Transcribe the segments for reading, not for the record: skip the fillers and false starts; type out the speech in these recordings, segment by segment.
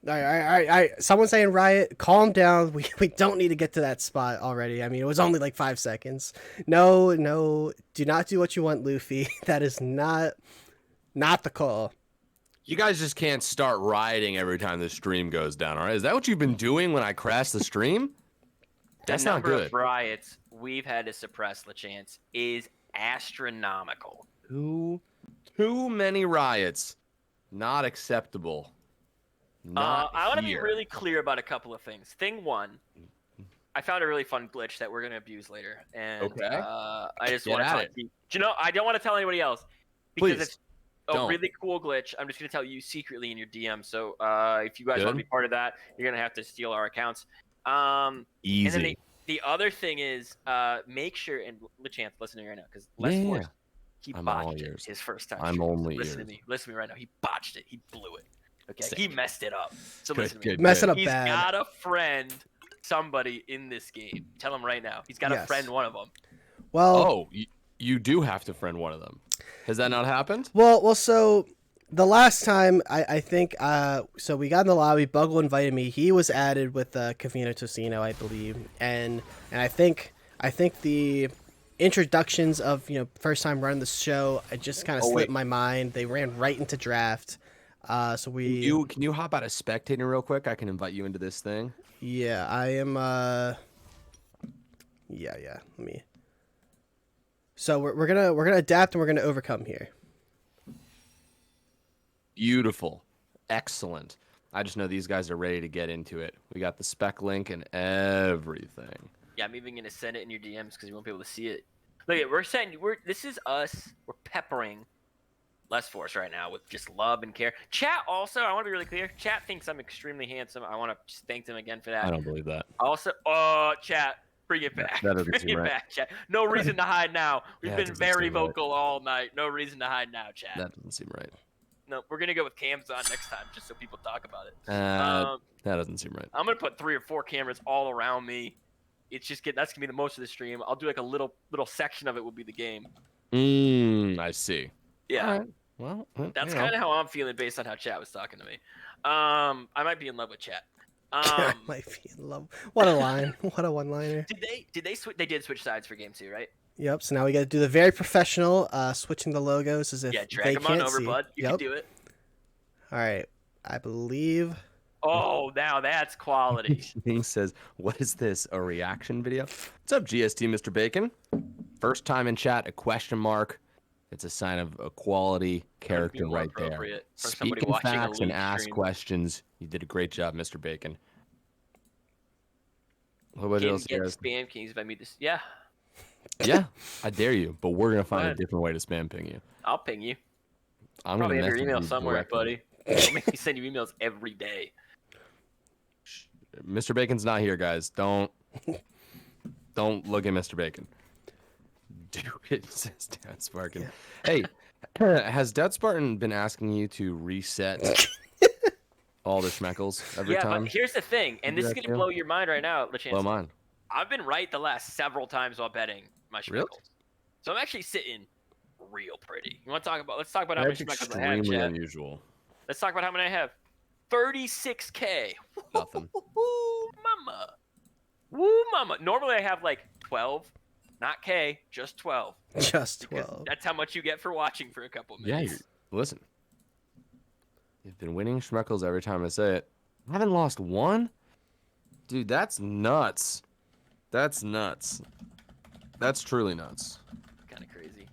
All right. Someone's saying riot. Calm down. We don't need to get to that spot already. I mean, it was only like 5 seconds. No, no. Do not do what you want, Luffy. That is not the call. You guys just can't start rioting every time the stream goes down, all right? Is that what you've been doing when I crash the stream? That's not good. The number of riots we've had to suppress, LeChance, is astronomical. Too many riots. Not acceptable. I want to be really clear about a couple of things. Thing one, I found a really fun glitch that we're going to abuse later. And I just want to tell you. You know, I don't want to tell anybody else. Because it's a really cool glitch. I'm just going to tell you secretly in your DM. So if you guys want to be part of that, you're going to have to steal our accounts. Easy. And then the other thing is make sure, and LeChance, listen to me right now, because Force, he botched it his first time. I'm only Listen to me right now. He botched it. He blew it. Okay, he messed it up. So listen to me. Mess it up He's bad. got a friend, somebody in this game. Tell him right now. He's got a friend, one of them. Well, you do have to friend one of them. Has that not happened? Well, so the last time I think so we got in the lobby. Buggle invited me. He was added with Cavino Tocino, I believe, and I think the introductions of first time running the show, I just kind of slipped my mind. They ran right into draft. So can you hop out of spectating real quick? I can invite you into this thing. Yeah, I am. Yeah. Let me. So we're gonna adapt and we're gonna overcome here. Beautiful, excellent. I just know these guys are ready to get into it. We got the spec link and everything. Yeah, I'm even gonna send it in your DMs because you won't be able to see it. Look, this is us. We're peppering Less Force right now with just love and care. Chat also, I want to be really clear. Chat thinks I'm extremely handsome. I want to just thank them again for that. I don't believe that. Also, chat, bring it back. That doesn't bring seem it right. back, chat. No reason to hide now. We've been very right. vocal all night. No reason to hide now, chat. That doesn't seem right. No, we're gonna go with cams on next time, just so people talk about it. That doesn't seem right. I'm gonna put 3 or 4 cameras all around me. It's just that's gonna be the most of the stream. I'll do like a little section of it will be the game. I see. Yeah. All right. Well, that's kind of how I'm feeling based on how chat was talking to me. I might be in love with chat. I might be in love. What a line! What a one-liner. Did they switch? They did switch sides for game 2, right? Yep. So now we got to do the very professional switching the logos as if drag them on over, bud. You can do it. All right. I believe. Oh, now that's quality. King says, "What is this? A reaction video?" What's up, GST, Mr. Bacon? First time in chat, a question mark. It's a sign of a quality character right there. Speaking facts and ask questions. You did a great job, Mr. Bacon. What else get spam kings if I meet this? Yeah. Yeah, I dare you, but we're gonna find a different way to spam ping you. I'll ping you. I'm probably gonna have your email somewhere, directly. buddy. I'll make me send you emails every day. Mr. Bacon's not here, guys. Don't look at Mr. Bacon. Do it, says Dad Sparkin. Yeah. Hey, has Dad Spartan been asking you to reset all the schmeckles every time? Yeah, but here's the thing, and this is gonna blow your mind right now, LeChance. Blow mine. I've been right the last several times while betting my schmeckles. Really? So I'm actually sitting real pretty. Let's talk about how many schmeckles I have, extremely unusual. Let's talk about how many I have. 36K. Nothing. Woo, mama. Woo, mama. Normally I have like 12. Not K, just 12. Just 12. That's how much you get for watching for a couple minutes. Yeah, listen. You've been winning schmeckles every time I say it. I haven't lost one? Dude, that's nuts. That's nuts. That's truly nuts. Kind of crazy.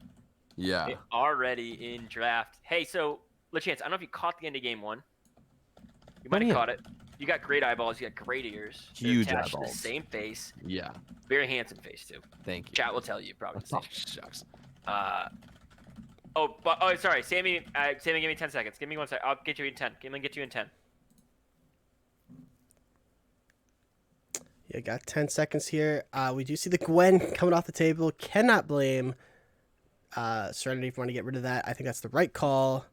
Yeah. Okay, already in draft. Hey, so, LeChance, I don't know if you caught the end of game 1. You might have caught it. You got great eyeballs. You got great ears. Huge eyeballs. eyeballs. The same face. Yeah. Very handsome face, too. Thank you. Chat will tell you, probably. Oh, shucks. Sorry. Sammy, give me 10 seconds. Give me 1 second. I'll get you in 10. Let me get you in 10. Yeah, got 10 seconds here. We do see the Gwen coming off the table. Cannot blame Serenity if you want to get rid of that. I think that's the right call.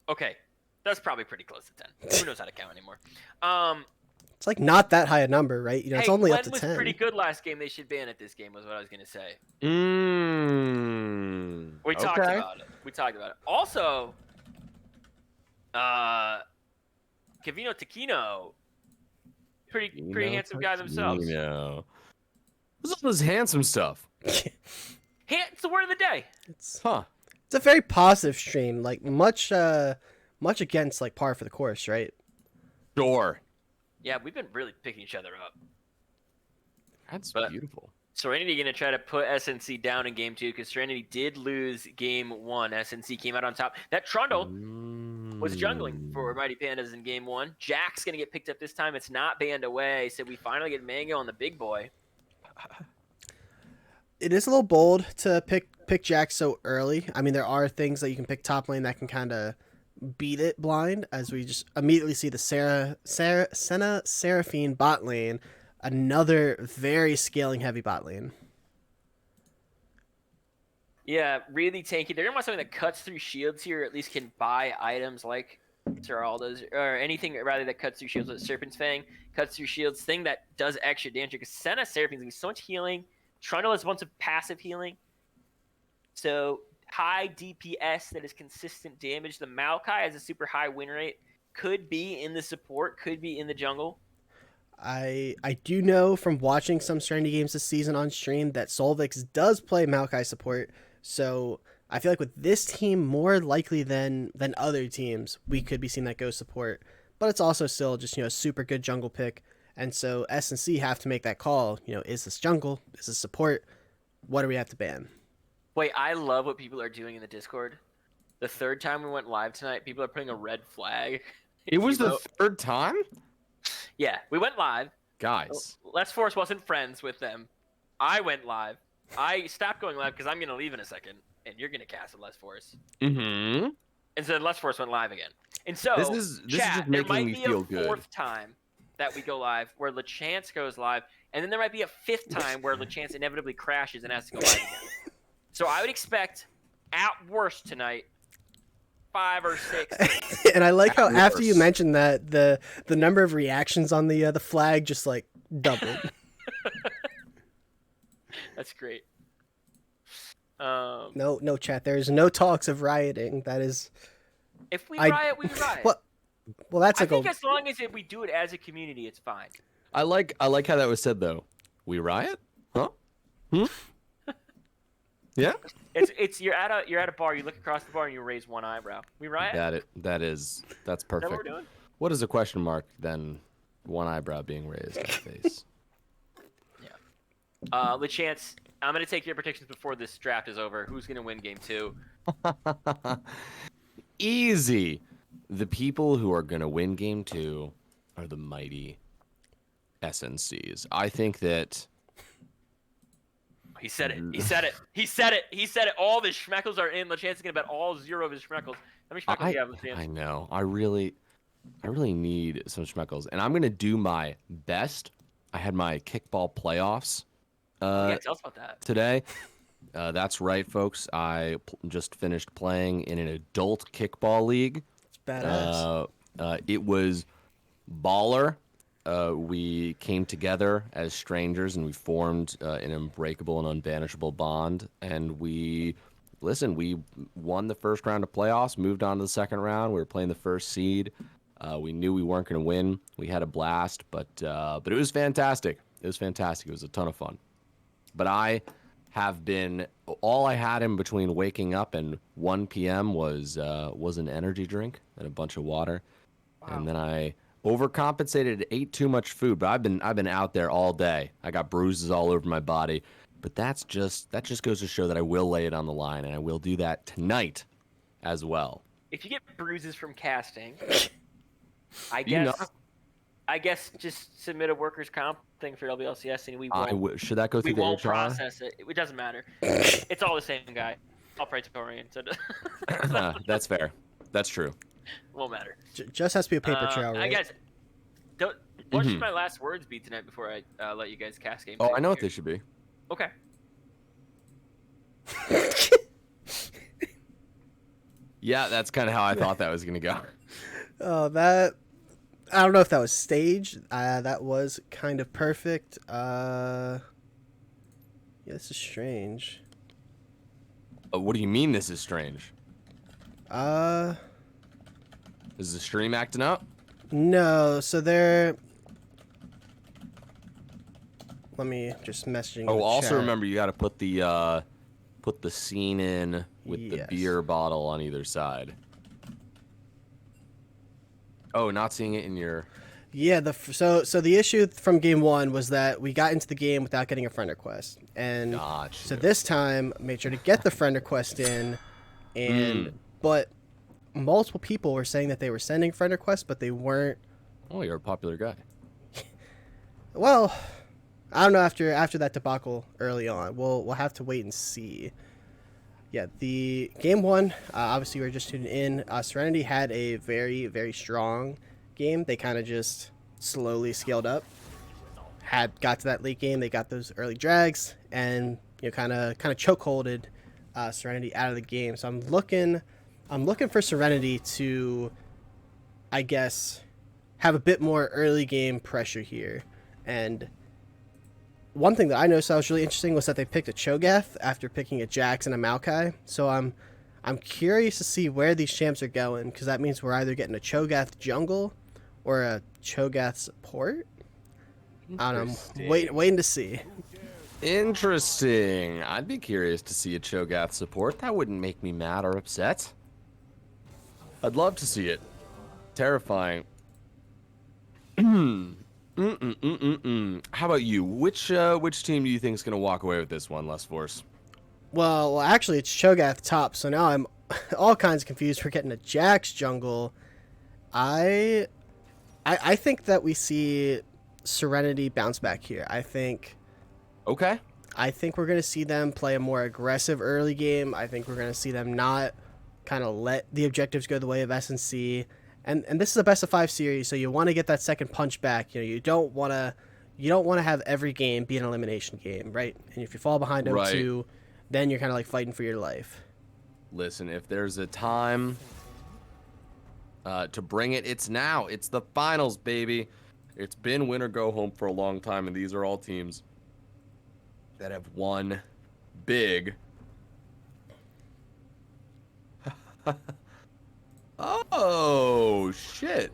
Okay, that's probably pretty close to 10. Who knows how to count anymore? It's like not that high a number, right? You know, it's only up to 10. Gwen was pretty good last game. They should ban it this game, was what I was going to say. We talked about it. Also, Cavino Taquino, pretty handsome guy themselves. What's all this handsome stuff? It's the word of the day. It's a very positive stream, like much against like par for the course, right? Sure. Yeah, we've been really picking each other up. That's beautiful. Serenity going to try to put SNC down in game 2 because Serenity did lose game 1. SNC came out on top. That Trundle was jungling for Mighty Pandas in game 1. Jack's going to get picked up this time. It's not banned away, so we finally get Mango on the big boy. It is a little bold to pick Jack so early. I mean, there are things that you can pick top lane that can kind of beat it blind, as we just immediately see the Senna Seraphine bot lane, another very scaling heavy bot lane. Yeah, really tanky. They're gonna want something that cuts through shields here, or at least can buy items like Seralda's, or anything rather that cuts through shields. Like Serpent's Fang cuts through shields, thing that does extra damage. Because Senna Seraphine's gonna be so much healing. Trundle has a bunch of passive healing, so high DPS that is consistent damage. The Maokai has a super high win rate. Could be in the support, could be in the jungle. I do know from watching some Serenity games this season on stream that Solvix does play Maokai support, so I feel like with this team, more likely than other teams, we could be seeing that go support. But it's also still just, a super good jungle pick, and so S&C have to make that call. Is this jungle? Is this support? What do we have to ban? Wait, I love what people are doing in the Discord. The third time we went live tonight, people are putting a red flag. It was the third time? Yeah, we went live. Guys. Let's Force wasn't friends with them. I went live. I stopped going live because I'm going to leave in a second, and you're going to cast a Let's Force. Mm-hmm. And so Let's Force went live again. And so, this is just making me feel good. There might be a fourth time that we go live where LeChance goes live, and then there might be a fifth time where LeChance inevitably crashes and has to go live again. So I would expect, at worst tonight, 5 or 6. And I like how after you mentioned that, the number of reactions on the flag just like doubled. That's great. No chat. There's no talks of rioting. That is. If we riot, we riot. Well, that's. I think as long as we do it as a community, it's fine. I like how that was said though. We riot? Huh? Yeah. You're at a bar. You look across the bar and you raise one eyebrow. We riot. That's perfect. Is that what we're doing? What is a question mark then? One eyebrow being raised on the face. Yeah. LeChance, I'm gonna take your predictions before this draft is over. Who's gonna win game 2? Easy. The people who are gonna win game 2 are the mighty SNCs. I think that. He said it. He said it. He said it. He said it. All the schmeckles are in. LeChance is gonna bet all 0 of his schmeckles. How many schmeckles do you have, LeChance? I know. I really need some schmeckles, and I'm gonna do my best. I had my kickball playoffs. Yeah, tell us about that. Today. That's right, folks. I just finished playing in an adult kickball league. It's badass. It was baller. We came together as strangers and we formed an unbreakable and unbanishable bond. And we won the first round of playoffs, moved on to the second round. We were playing the first seed. We knew we weren't going to win. We had a blast, but it was fantastic. It was fantastic. It was a ton of fun. But all I had in between waking up and 1 p.m. was an energy drink and a bunch of water. Wow. And then I overcompensated, ate too much food, but I've been out there all day. I got bruises all over my body, but that just goes to show that I will lay it on the line, and I will do that tonight as well. If you get bruises from casting, I guess just submit a workers' comp thing for WLCS, and we won't. Should that go through the We won't HR? process it. It doesn't matter. It's all the same guy. I'll pray to Torian. So that's fair. That's true. Won't matter. Just has to be a paper trail, right? I guess. What should my last words be tonight before I let you guys cast game? Oh, I know what they should be. Okay. Yeah, that's kind of how I thought that was gonna go. Oh, that. I don't know if that was staged. That was kind of perfect. Yeah, this is strange. What do you mean this is strange? Is the stream acting up? No, so they're... Let me just messaging. Oh, in the also chat. remember you got to put the scene in with the beer bottle on either side. Oh, not seeing it in your... Yeah, so the issue from game 1 was that we got into the game without getting a friend request, and so this time made sure to get the friend request in, and but multiple people were saying that they were sending friend requests, but they weren't. Oh, you're a popular guy. Well, I don't know after that debacle early on. We'll have to wait and see. Yeah, the game 1, obviously we were just tuning in. Serenity had a very, very strong game. They kind of just slowly scaled up. Got to that late game, they got those early drags, and kind of chokeholded Serenity out of the game. So I'm looking for Serenity to, I guess, have a bit more early game pressure here. And one thing that I noticed that was really interesting was that they picked a Cho'Gath after picking a Jax and a Maokai. So I'm curious to see where these champs are going, because that means we're either getting a Cho'Gath jungle or a Cho'Gath support. I don't know. Waiting to see. Interesting. I'd be curious to see a Cho'Gath support. That wouldn't make me mad or upset. I'd love to see it. Terrifying. How about you? Which team do you think is going to walk away with this one, Less Force? Well, actually, it's Cho'Gath top, so now I'm all kinds of confused. We're getting a Jax jungle. I think that we see Serenity bounce back here. Okay. I think we're going to see them play a more aggressive early game. I think we're going to see them not kind of let the objectives go the way of SNC. And this is a best of 5 series, so you want to get that second punch back. You don't want to have every game be an elimination game, right? And if you fall behind 0-2, then you're kind of like fighting for your life. Listen, if there's a time to bring it, it's now. It's the finals, baby. It's been win or go home for a long time, and these are all teams that have won big. Oh, shit.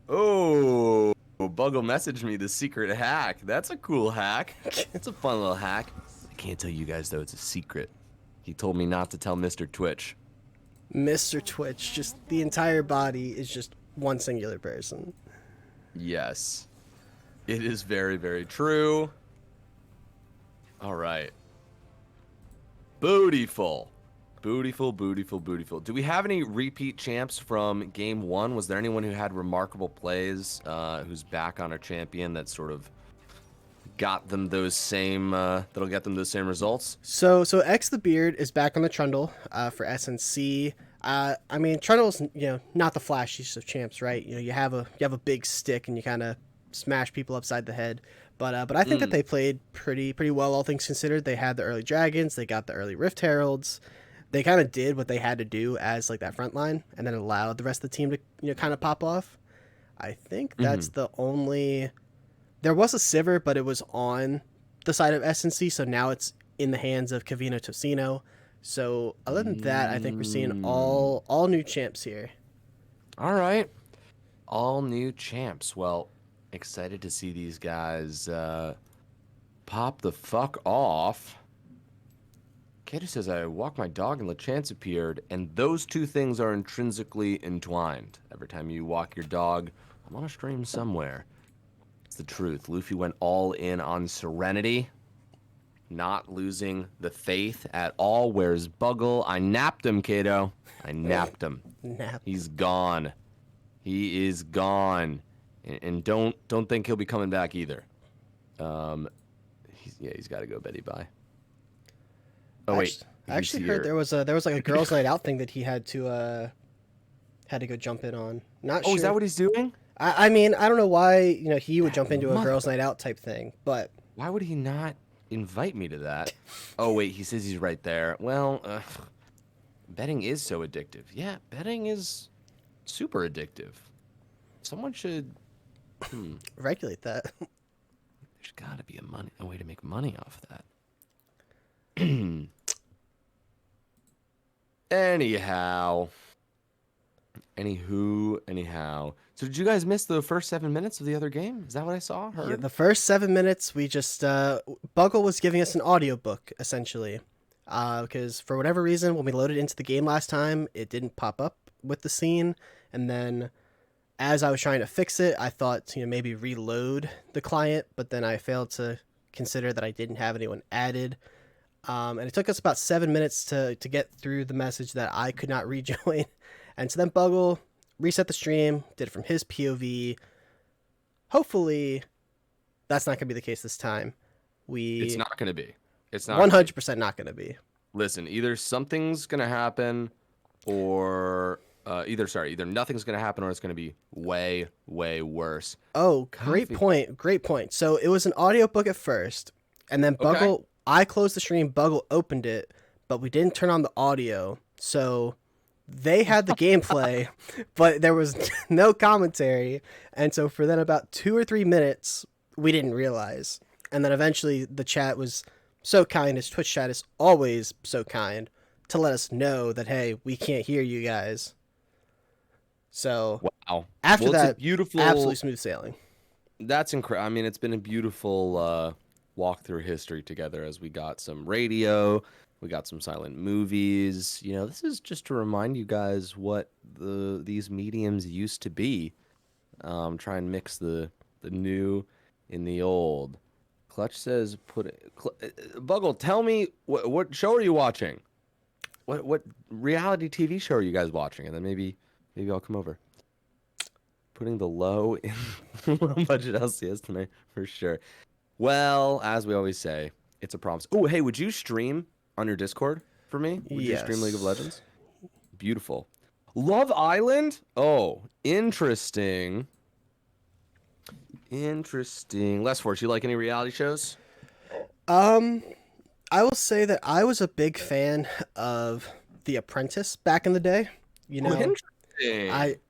Oh, Buggle messaged me the secret hack. That's a cool hack. It's a fun little hack. I can't tell you guys, though. It's a secret. He told me not to tell Mr. Twitch. Mr. Twitch, just the entire body is just one singular person. Yes. It is very, very true. All right. Bootyful. Bootyful, bootyful, bootyful. Do we have any repeat champs from game 1? Was there anyone who had remarkable plays, who's back on a champion that sort of got them those same, that'll get them those same results? So X the Beard is back on the Trundle for SNC. I mean, Trundle's not the flashiest of champs, right? You have a big stick and you kind of smash people upside the head. But I think that they played pretty well, all things considered. They had the early dragons, they got the early Rift Heralds. They kind of did what they had to do as like that front line, and then allowed the rest of the team to kind of pop off. I think that's the only. There was a Sivir, but it was on the side of SNC, so now it's in the hands of Kavino Tocino. So other than that, I think we're seeing all new champs here. All right, all new champs. Well, excited to see these guys pop the fuck off. Kato says, I walk my dog and LeChance appeared, and those two things are intrinsically entwined. Every time you walk your dog, I'm on a stream somewhere. It's the truth. Luffy went all in on Serenity, not losing the faith at all. Where's Buggle? I napped him, Kato. I napped him. He's gone. He is gone. And don't think he'll be coming back either. He's got to go Betty bye. Oh wait! I actually heard there was like a girls' night out thing that he had to go jump in on. Not sure. Oh, is that what he's doing? I mean, I don't know why he would jump into a girls' night out type thing, but why would he not invite me to that? Oh wait, he says he's right there. Well, betting is so addictive. Yeah, betting is super addictive. Someone should regulate that. There's got to be a way to make money off of that. Anyhow, Anyhow. So did you guys miss the first 7 minutes of the other game? Is that what I saw? Heard? Yeah, the first 7 minutes, we just Buggle was giving us an audiobook essentially, because for whatever reason, when we loaded into the game last time, it didn't pop up with the scene, and then as I was trying to fix it, I thought to maybe reload the client, but then I failed to consider that I didn't have anyone added. And it took us about 7 minutes to get through the message that I could not rejoin. And so then Buggle reset the stream, did it from his POV. Hopefully, that's not going to be the case this time. It's not going to be. It's not 100% not going to be. Listen, either something's going to happen or either nothing's going to happen or it's going to be way, way worse. Oh, great point. Great point. So it was an audiobook at first, and then Buggle, I closed the stream, Buggle opened it, but we didn't turn on the audio. So they had the gameplay, but there was no commentary. And so for then about 2 or 3 minutes, we didn't realize. And then eventually the chat was so kind, as Twitch chat is always so kind, to let us know that, hey, we can't hear you guys. So wow. After that, beautiful, absolutely smooth sailing. That's incredible. I mean, it's been a beautiful walk through history together as we got some radio, we got some silent movies. You know, this is just to remind you guys what these mediums used to be. Try and mix the new in the old. Clutch says, Buggle, tell me what show are you watching? What reality TV show are you guys watching? And then maybe I'll come over. Putting the low in low budget LCS tonight for sure. Well, as we always say, it's a promise. Oh, hey, would you stream on your Discord for me? Would you stream League of Legends? Beautiful. Love Island? Oh, interesting. Les Force, you like any reality shows? I will say that I was a big fan of The Apprentice back in the day. You know,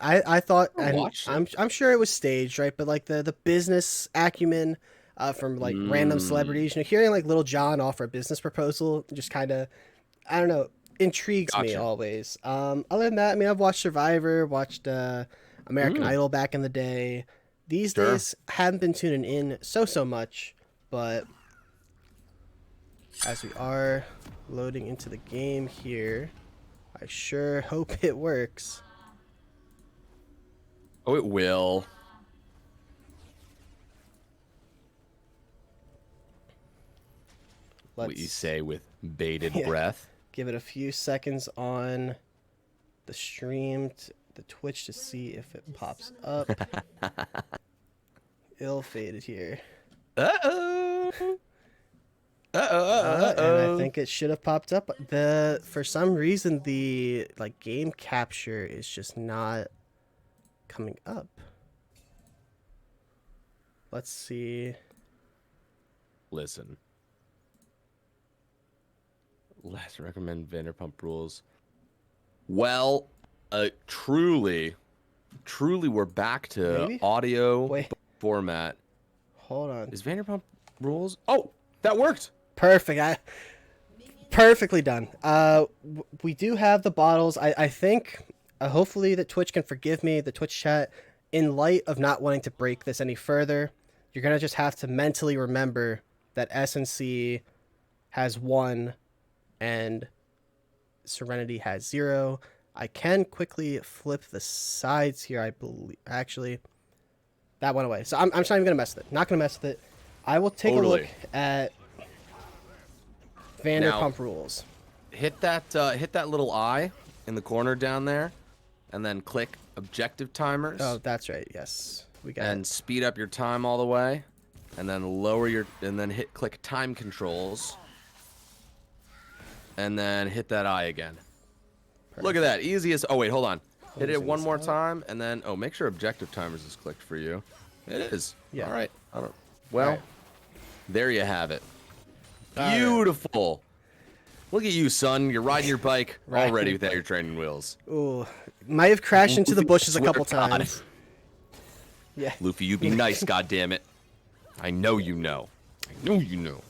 I thought, and I'm sure it was staged, right? But like the business acumen from like random celebrities, you know, hearing like Little John offer a business proposal just kind of, I don't know, intrigues me always. Other than that, I mean, I've watched Survivor, watched American Idol back in the day. These days, haven't been tuning in so much, but as we are loading into the game here, I sure hope it works. Oh, it will. What you say with bated breath. Give it a few seconds on the stream, the Twitch, to see if it pops up. Ill-fated here. Uh-oh. And I think it should have popped up. For some reason, the like game capture is just not coming up. Let's see. Listen. Let's recommend Vanderpump Rules. Well, truly, we're back to audio format. Hold on. Is Vanderpump Rules? Oh, that worked. Perfect. Perfectly done. We do have the bottles. I think, hopefully that Twitch can forgive me, the Twitch chat, in light of not wanting to break this any further. You're going to just have to mentally remember that SNC has 1 and Serenity has 0. I can quickly flip the sides here, I believe. Actually, that went away. So I'm just not even going to mess with it. Not going to mess with it. I will take a look at Vanderpump Rules. Hit that little eye in the corner down there, and then click objective timers. Oh, that's right. Yes, we got and speed up your time all the way, and then click time controls, and then hit that eye again. Perfect. Look at that, easiest. Oh wait, hold on. Hit it one more time, and then make sure objective timers is clicked for you. It is. Yeah. All right. Well, there you have it. Beautiful. Look at you, son. You're riding your bike already without your training wheels. Ooh, might have crashed into the bushes a couple times. Yeah. Luffy, you be nice, goddammit. I know you know. I know you know.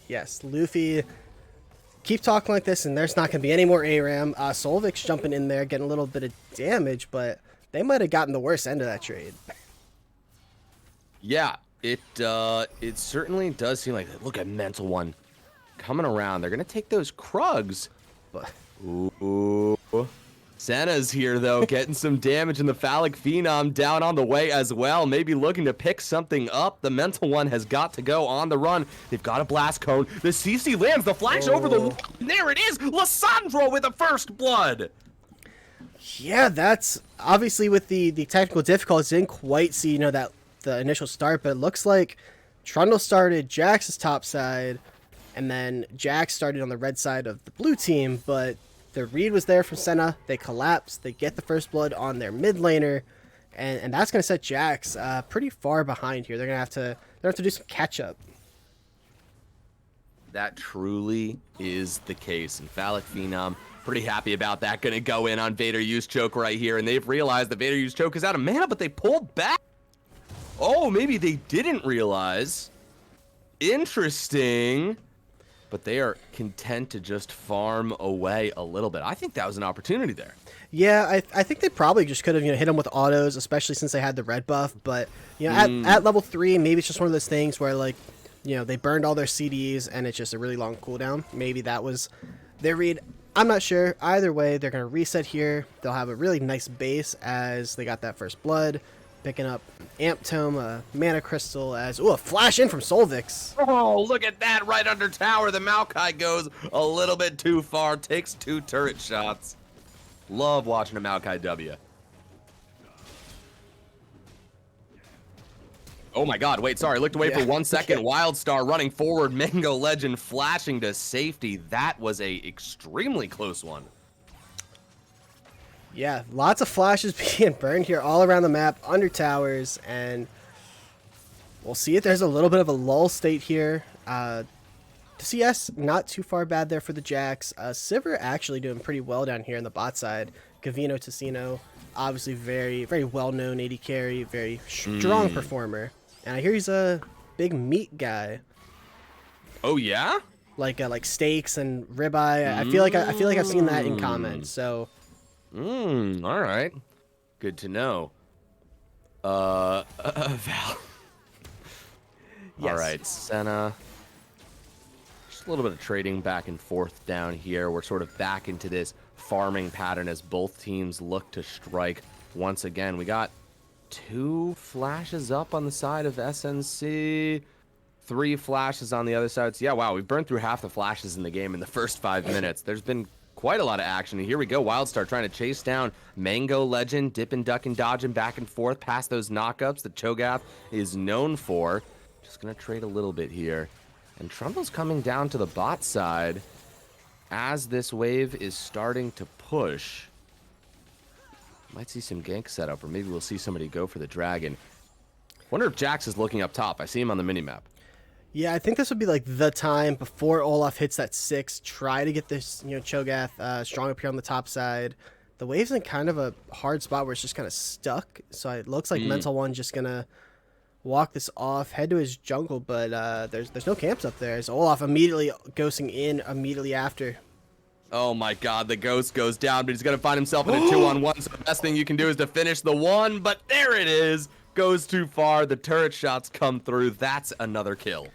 Yes, Luffy. Keep talking like this, and there's not going to be any more ARAM. Solvik's jumping in there, getting a little bit of damage, but they might have gotten the worst end of that trade. Yeah, it certainly does seem like that. Look at Mental One coming around. They're gonna take those Krugs. But Ooh. Senna's here, though, getting some damage, and the Phallic Phenom down on the way as well. Maybe looking to pick something up. The Mental One has got to go on the run. They've got a Blast Cone. The CC lands. The flash over the wall. And there it is. Lissandro with the first blood. Yeah, that's obviously with the technical difficulties. Didn't quite see, that the initial start, but it looks like Trundle started Jax's top side, and then Jax started on the red side of the blue team, but the read was there from Senna. They collapse. They get the first blood on their mid laner, and that's going to set Jax pretty far behind here. They're going to have to do some catch up. That truly is the case. And Phallic Phenom, pretty happy about that. Going to go in on Vader Use Choke right here, and they've realized that Vader Use Choke is out of mana, but they pulled back. Oh, maybe they didn't realize. Interesting. But they are content to just farm away a little bit. I think that was an opportunity there. Yeah, I think they probably just could have hit them with autos, especially since they had the red buff. But at level 3, maybe it's just one of those things where they burned all their CDs and it's just a really long cooldown. Maybe that was their read. I'm not sure. Either way, they're gonna reset here. They'll have a really nice base as they got that first blood. Picking up Amp Tome, a Mana Crystal a flash in from Solvix. Oh, look at that, right under tower. The Maokai goes a little bit too far, takes 2 turret shots. Love watching a Maokai W. Oh my god, wait, sorry, looked away for 1 second. Wildstar running forward, Mango Legend flashing to safety. That was a extremely close one. Yeah, lots of flashes being burned here all around the map, under towers, and we'll see if there's a little bit of a lull state here. The CS, not too far bad there for the Jax. Sivir actually doing pretty well down here on the bot side. Gavino Ticino, obviously very, very well-known AD carry, very strong performer. And I hear he's a big meat guy. Oh, yeah? Like steaks and ribeye. I feel like I've seen that in comments, so... all right. Good to know. Val. Yes. All right, Senna. Just a little bit of trading back and forth down here. We're sort of back into this farming pattern as both teams look to strike once again. We got 2 flashes up on the side of SNC. 3 flashes on the other side. So yeah, wow, we've burned through half the flashes in the game in the first 5 minutes. There's been quite a lot of action. And here we go. Wildstar trying to chase down Mango Legend, dipping, ducking, dodging back and forth past those knockups that Cho'Gath is known for. Just going to trade a little bit here. And Trundle's coming down to the bot side as this wave is starting to push. Might see some gank setup, or maybe we'll see somebody go for the dragon. Wonder if Jax is looking up top. I see him on the minimap. Yeah, I think this would be like the time before Olaf hits that 6. Try to get this, Cho'Gath strong up here on the top side. The wave's in kind of a hard spot where it's just kind of stuck. So it looks like Mental One just gonna walk this off, head to his jungle, but there's no camps up there. So Olaf immediately ghosting in immediately after. Oh my god, the ghost goes down, but he's gonna find himself in a 2-on-1. So the best thing you can do is to finish the 1. But there it is. Goes too far. The turret shots come through. That's another kill.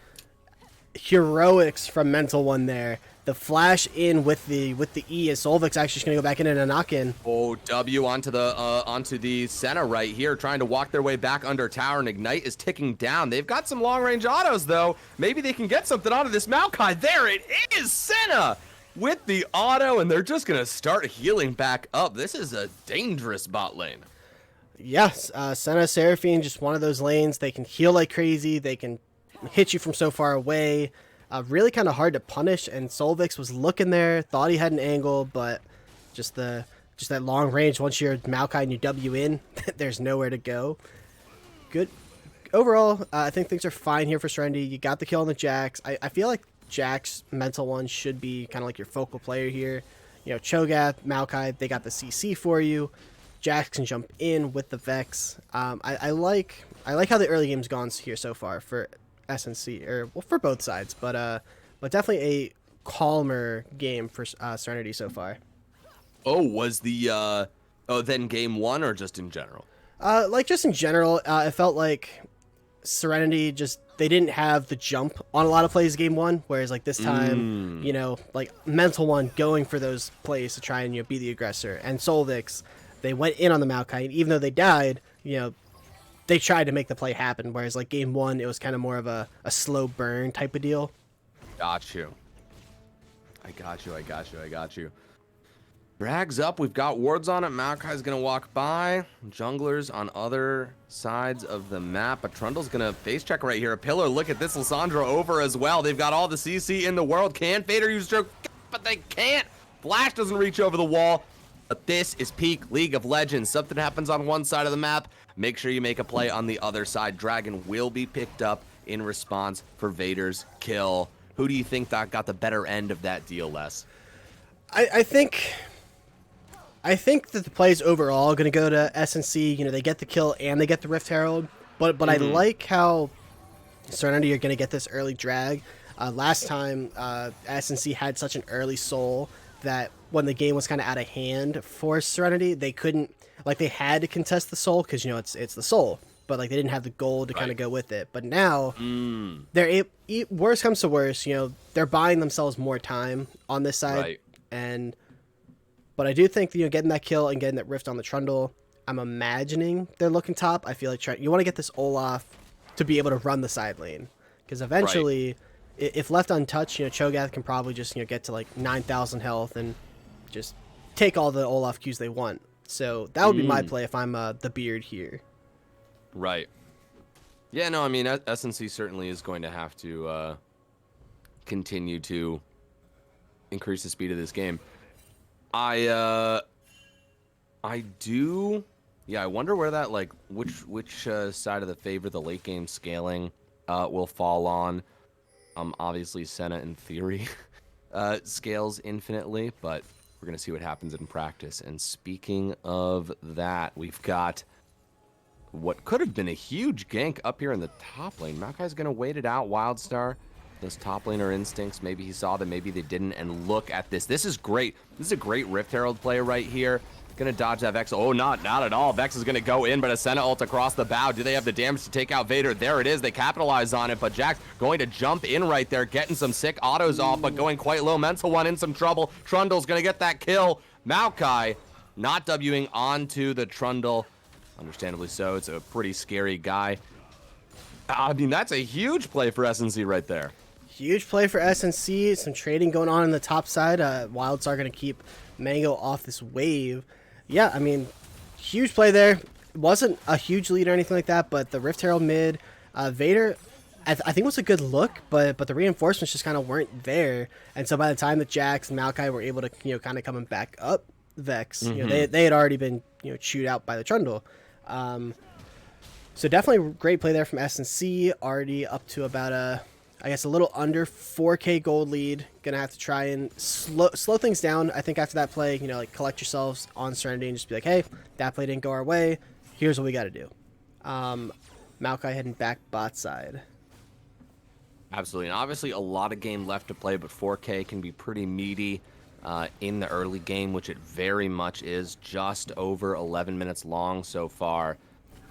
Heroics from Mental One there. The flash in with the E as Solvix actually just gonna go back in and a knock in. Oh, W onto the Senna right here, trying to walk their way back under tower, and Ignite is ticking down. They've got some long range autos though. Maybe they can get something out of this Maokai. There it is, Senna with the auto, and they're just gonna start healing back up. This is a dangerous bot lane. Yes, Senna Seraphine, just one of those lanes. They can heal like crazy. They can hit you from so far away. Really kind of hard to punish, and Solvix was looking there, thought he had an angle, but just that long range, once you're Maokai and you W in, there's nowhere to go. Good. Overall, I think things are fine here for Serenity. You got the kill on the Jax. I feel like Jax Mental One should be kind of like your focal player here. Cho'Gath, Maokai, they got the CC for you. Jax can jump in with the Vex. I like how the early game's gone here so far for SNC, or well, for both sides, but definitely a calmer game for Serenity so far. Oh, was the Oh, then game 1 or just in general? Like just in general, it felt like Serenity they didn't have the jump on a lot of plays game 1, whereas like this time, like Mental One going for those plays to try and be the aggressor, and Solvix, they went in on the Maokai, and even though they died, they tried to make the play happen. Whereas like game 1, it was kind of more of a slow burn type of deal. Got you. I got you. Drags up. We've got wards on it. Maokai's going to walk by. Junglers on other sides of the map. But Trundle's going to face check right here. A pillar. Look at this. Lissandra over as well. They've got all the CC in the world. Can Vader use stroke? But they can't. Flash doesn't reach over the wall. But this is peak League of Legends. Something happens on one side of the map. Make sure you make a play on the other side. Dragon will be picked up in response for Vader's kill. Who do you think that got the better end of that deal, Les? I think that the plays overall are going to go to SNC. They get the kill and they get the Rift Herald. But I like how Serenity are going to get this early drag. Last time, SNC had such an early soul that when the game was kind of out of hand for Serenity, they couldn't, like, they had to contest the soul because, it's the soul. But, like, they didn't have the gold to kind of go with it. But now, worst comes to worst, they're buying themselves more time on this side. Right. But I do think, getting that kill and getting that Rift on the Trundle, I'm imagining they're looking top. I feel like you want to get this Olaf to be able to run the side lane. Because eventually, if left untouched, Cho'Gath can probably just, get to like 9,000 health and just take all the Olaf Qs they want. So that would be my play if I'm the Beard here. Right. Yeah, no, I mean, SNC certainly is going to have to continue to increase the speed of this game. I wonder where that, like, which side of the favor the late game scaling will fall on. Obviously Senna in theory scales infinitely, but we're gonna see what happens in practice. And speaking of that, we've got what could have been a huge gank up here in the top lane. Maokai's gonna wait it out. Wildstar, those top laner instincts, maybe he saw them, maybe they didn't. And look at this. This is great. This is a great Rift Herald play right here. Gonna dodge that Vex. Oh, not at all. Vex is gonna go in, but a Senna ult across the bow. Do they have the damage to take out Vader? There it is. They capitalize on it, but Jax going to jump in right there, getting some sick autos off, but going quite low. Mental One in some trouble. Trundle's gonna get that kill. Maokai not Wing onto the Trundle. Understandably so. It's a pretty scary guy. I mean, that's a huge play for SNC right there. Huge play for SNC. Some trading going on the top side. Wildstar going to keep Mango off this wave. Yeah, I mean, huge play there. It wasn't a huge lead or anything like that, but the Rift Herald mid, Vader, I think was a good look, but the reinforcements just kind of weren't there. And so by the time that Jax and Maokai were able to, kind of coming back up Vex, they had already been, chewed out by the Trundle. So definitely great play there from SNC, already up to about I guess a little under 4K gold lead. Gonna have to try and slow things down. I think after that play, like collect yourselves on Serenity and just be like, hey, that play didn't go our way. Here's what we got to do. Maokai heading back bot side. Absolutely, and obviously a lot of game left to play, but 4K can be pretty meaty in the early game, which it very much is. Just over 11 minutes long so far.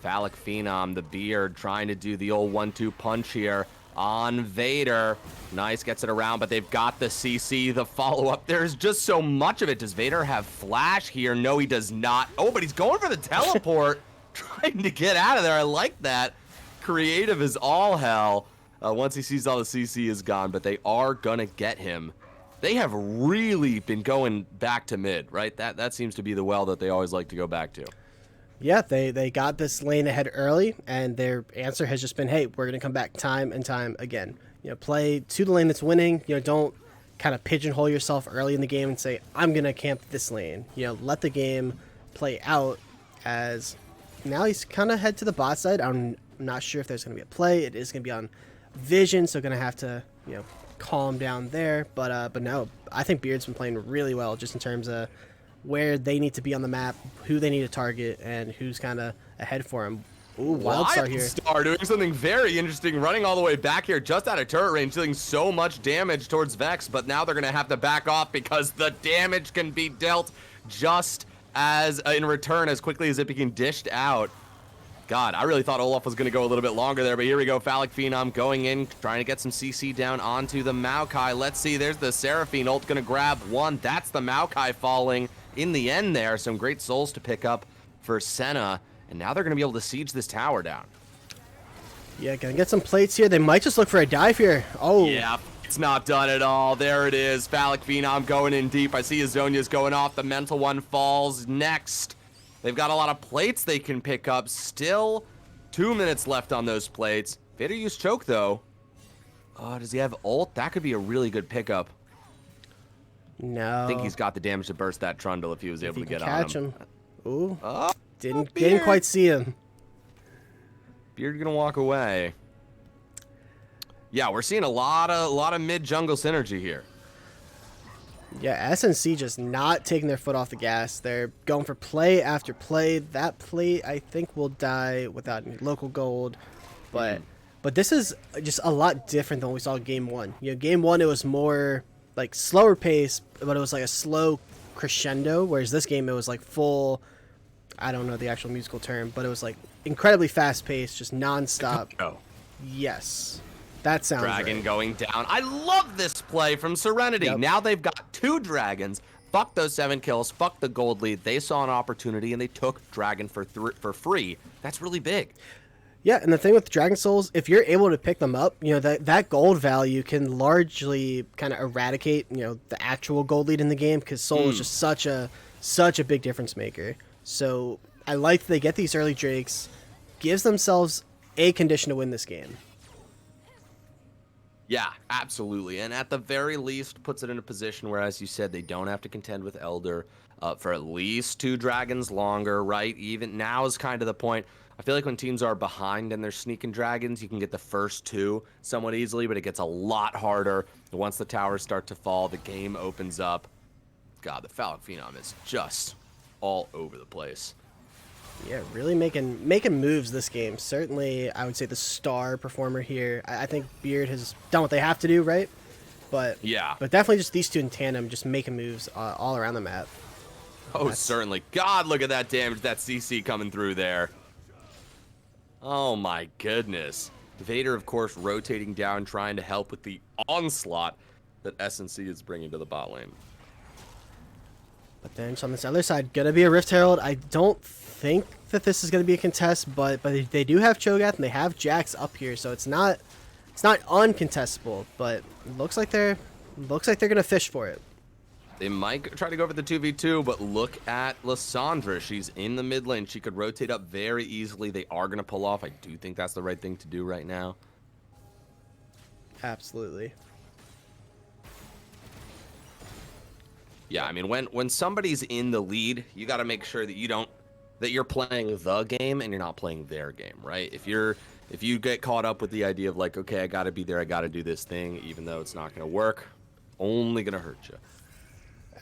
Phallic Phenom, the Beard, trying to do the old 1-2 punch here on Vader. Nice, gets it around, but they've got the CC, the follow-up. There's just so much of it. Does Vader have flash here? No, he does not. Oh, but he's going for the teleport, trying to get out of there. I like that. Creative as all hell. Once he sees all the CC is gone, but they are gonna get him. They have really been going back to mid, right? That seems to be the well that they always like to go back to. Yeah, they got this lane ahead early, and their answer has just been, hey, we're going to come back time and time again. Play to the lane that's winning. Don't kind of pigeonhole yourself early in the game and say, I'm going to camp this lane. Let the game play out, as now he's kind of head to the bot side. I'm not sure if there's going to be a play. It is going to be on vision, so going to have to, calm down there. But no, I think Beard's been playing really well just in terms of where they need to be on the map, who they need to target, and who's kind of ahead for him. Ooh, Wildstar here. Wildstar doing something very interesting, running all the way back here, just out of turret range, dealing so much damage towards Vex, but now they're going to have to back off because the damage can be dealt just as in return as quickly as it became dished out. God, I really thought Olaf was going to go a little bit longer there, but here we go. Phallic Phenom going in, trying to get some CC down onto the Maokai. Let's see, there's the Seraphine ult going to grab one. That's the Maokai falling in the end there. Some great souls to pick up for Senna, and now they're going to be able to siege this tower down. Yeah, gonna get some plates here. They might just look for a dive here. Oh. Yeah, it's not done at all. There it is. Phallic Phenom going in deep. I see Azonia's going off. The mental one falls next. They've got a lot of plates they can pick up. Still 2 minutes left on those plates. Vader used choke, though. Oh, does he have ult? That could be a really good pickup. No. I think he's got the damage to burst that Trundle if he was able to get on him. Ooh. Oh, didn't quite see him. Beard gonna walk away. Yeah, we're seeing a lot of mid-jungle synergy here. Yeah, SNC just not taking their foot off the gas. They're going for play after play. That play, I think, will die without any local gold. But this is just a lot different than what we saw in Game 1. You know, Game 1, it was more like slower pace, but it was like a slow crescendo, whereas this game, it was like full, I don't know the actual musical term, but it was like incredibly fast-paced, just non-stop. Oh. Yes. That sounds Dragon right. going down. I love this play from Serenity. Yep. Now they've got 2 dragons. Fuck those 7 kills. Fuck the gold lead. They saw an opportunity and they took Dragon for free. That's really big. Yeah, and the thing with Dragon Souls, if you're able to pick them up, you know, that gold value can largely kind of eradicate, you know, the actual gold lead in the game, because Soul is just such a big difference maker. So I like that they get these early Drakes, gives themselves a condition to win this game. Yeah, absolutely. And at the very least, puts it in a position where, as you said, they don't have to contend with Elder for at least 2 dragons longer, right? Even now is kind of the point. I feel like when teams are behind and they're sneaking dragons, you can get the first 2 somewhat easily, but it gets a lot harder. Once the towers start to fall, the game opens up. God, the Phallic Phenom is just all over the place. Yeah, really making moves this game. Certainly, I would say the star performer here. I think Beard has done what they have to do, right? But yeah, but definitely just these 2 in tandem, just making moves all around the map. Oh, certainly. God, look at that damage, that CC coming through there. Oh my goodness. Vader, of course, rotating down, trying to help with the onslaught that SNC is bringing to the bot lane. But then just on this other side, gonna be a Rift Herald. I don't think that this is gonna be a contest, but they do have Cho'Gath and they have Jax up here, so it's not uncontestable. But looks like they're gonna fish for it. They might try to go for the 2v2, but look at Lissandra. She's in the mid lane. She could rotate up very easily. They are gonna pull off. I do think that's the right thing to do right now. Absolutely. Yeah, I mean, when somebody's in the lead, you got to make sure that you're playing the game and you're not playing their game, right? If you get caught up with the idea of like, okay, I got to be there, I got to do this thing, even though it's not going to work, only going to hurt you.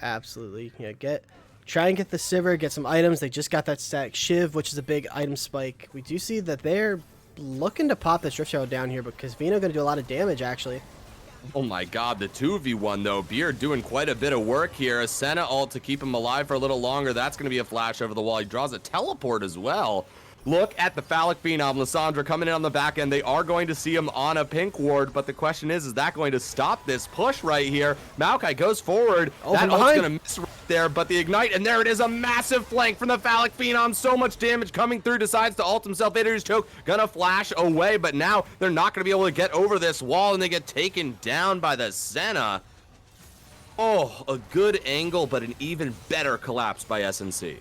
Absolutely. Yeah, try and get the Sivir, get some items. They just got that static Shiv, which is a big item spike. We do see that they're looking to pop this Rift Herald down here because Vino going to do a lot of damage, actually. Oh my god, the 2v1 though. Beard doing quite a bit of work here. A Senna ult to keep him alive for a little longer. That's going to be a flash over the wall. He draws a teleport as well. Look at the Phallic Phenom. Lissandra coming in on the back end. They are going to see him on a pink ward, but the question is that going to stop this push right here? Maokai goes forward. Oh, that ult's going to miss right there, but the ignite, and there it is, a massive flank from the Phallic Phenom. So much damage coming through, decides to ult himself. Vader's choke, gonna flash away, but now they're not going to be able to get over this wall, and they get taken down by the Senna. Oh, a good angle, but an even better collapse by SNC.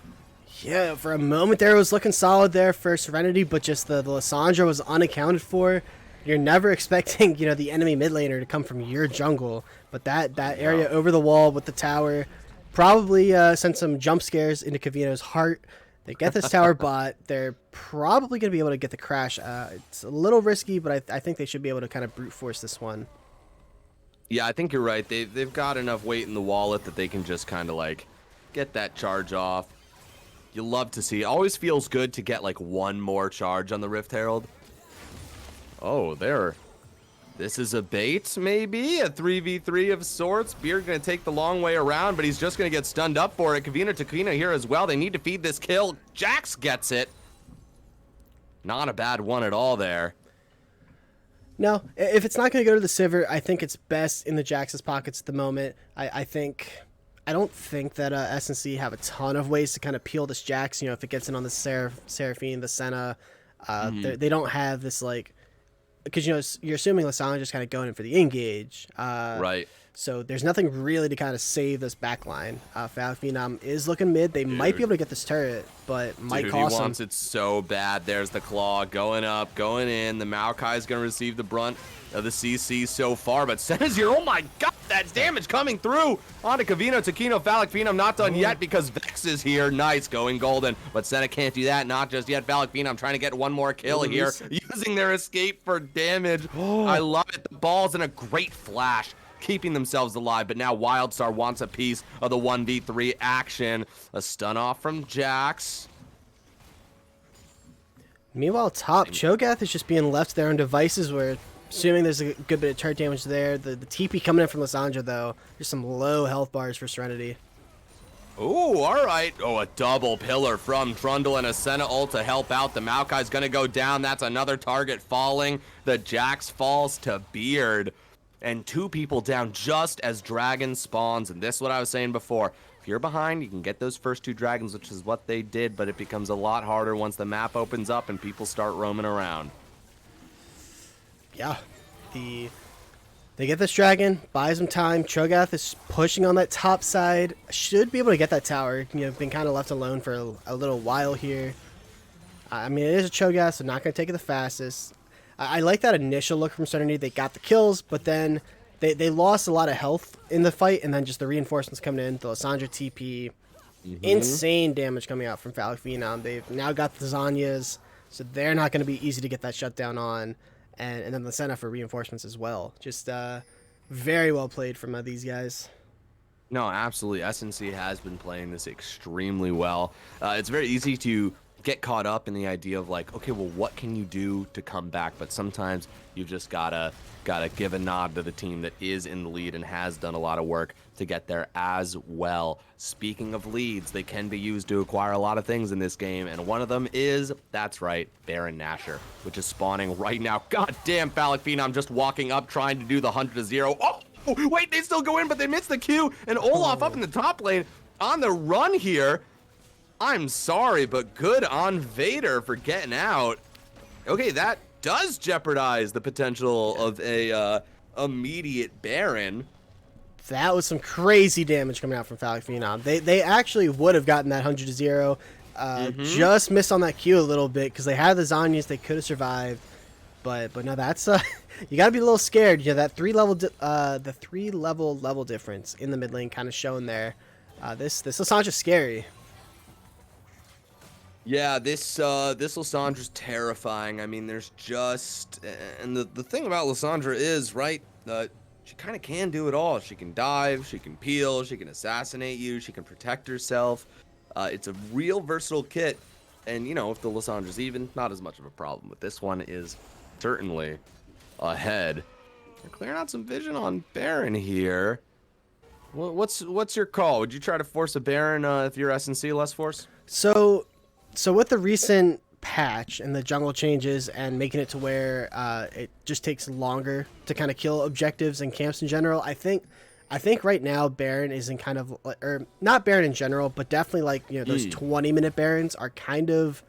Yeah, for a moment there, it was looking solid there for Serenity, but just the Lissandra was unaccounted for. You're never expecting, you know, the enemy mid laner to come from your jungle, but that area over the wall with the tower probably sent some jump scares into Kavino's heart. They get this tower bot. They're probably going to be able to get the crash. It's a little risky, but I think they should be able to kind of brute force this one. Yeah, I think you're right. They've got enough weight in the wallet that they can just kind of like get that charge off. You love to see. It always feels good to get like one more charge on the Rift Herald. Oh, this This is a bait, maybe? A 3v3 of sorts. Beard going to take the long way around, but he's just going to get stunned up for it. Kavina Takina here as well. They need to feed this kill. Jax gets it. Not a bad one at all there. No, if it's not going to go to the Sivir, I think it's best in the Jax's pockets at the moment. I don't think that SNC have a ton of ways to kind of peel this Jax. You know, if it gets in on the Seraphine, the Senna, they don't have this, like, because, you know, you're assuming Lissandra just kind of going in for the engage. Right. So there's nothing really to kind of save this backline. Phallic Phenom is looking mid. They might be able to get this turret, but might cost them. He wants it so bad. There's the claw going up, going in. The Maokai is going to receive the brunt of the CC so far, but Senna's here. Oh my god, that's damage coming through onto Kavino, Takino, Phallic Phenom. Not done yet because Vex is here. Nice, going golden, but Senna can't do that. Not just yet. Phallic Phenom trying to get one more kill here, using their escape for damage. I love it. The ball's in a great flash, keeping themselves alive, but now Wildstar wants a piece of the 1v3 action. A stun off from Jax. Meanwhile, top, Cho'Gath is just being left there on devices where, assuming there's a good bit of turret damage there. The TP coming in from Lissandra, though. There's some low health bars for Serenity. Oh, all right. Oh, a double pillar from Trundle and a Senna ult to help out. The Maokai's going to go down. That's another target falling. The Jax falls to Beard. And 2 people down just as Dragon spawns. And this is what I was saying before. If you're behind, you can get those first 2 dragons, which is what they did, but it becomes a lot harder once the map opens up and people start roaming around. Yeah. They get this dragon, buys them time. Cho'Gath is pushing on that top side. Should be able to get that tower. You know, been kind of left alone for a little while here. I mean, it is a Cho'Gath, so not going to take it the fastest. I like that initial look from Serenity. They got the kills, but then they lost a lot of health in the fight, and then just the reinforcements coming in, the Lissandra TP, insane damage coming out from Phallic Phenom. They've now got the Zanyas, so they're not going to be easy to get that shutdown on, and then the Senna for reinforcements as well. Just very well played from these guys. No, absolutely. SNC has been playing this extremely well. It's very easy to get caught up in the idea of like, okay, well, what can you do to come back? But sometimes you've just gotta give a nod to the team that is in the lead and has done a lot of work to get there as well. Speaking of leads, they can be used to acquire a lot of things in this game, and one of them is, that's right, Baron Nashor, which is spawning right now. God damn, Phallic Phenom just walking up trying to do the 100-0. Oh, wait, they still go in, but they miss the Q, and Olaf up in the top lane on the run here. I'm sorry, but good on Vader for getting out. Okay, that does jeopardize the potential of a immediate Baron. That was some crazy damage coming out from Phallic Phenom. They actually would have gotten that 100-0. Just missed on that Q a little bit because they had the Zanyas. They could have survived. But no, that's you got to be a little scared. You know, that 3-level level difference in the mid lane kind of shown there. This Lissandra's scary. Yeah, this Lissandra's terrifying. I mean, there's just, and the thing about Lissandra is, right, she kind of can do it all. She can dive, she can peel, she can assassinate you, she can protect herself. It's a real versatile kit, and you know, if the Lissandra's even, not as much of a problem. But this one is certainly ahead. They're clearing out some vision on Baron here. What's your call? Would you try to force a Baron if you're SNC, less force? So with the recent patch and the jungle changes and making it to where it just takes longer to kind of kill objectives and camps in general, I think right now Baron is in kind of, or not Baron in general, but definitely like, you know, those 20-minute Barons are kind of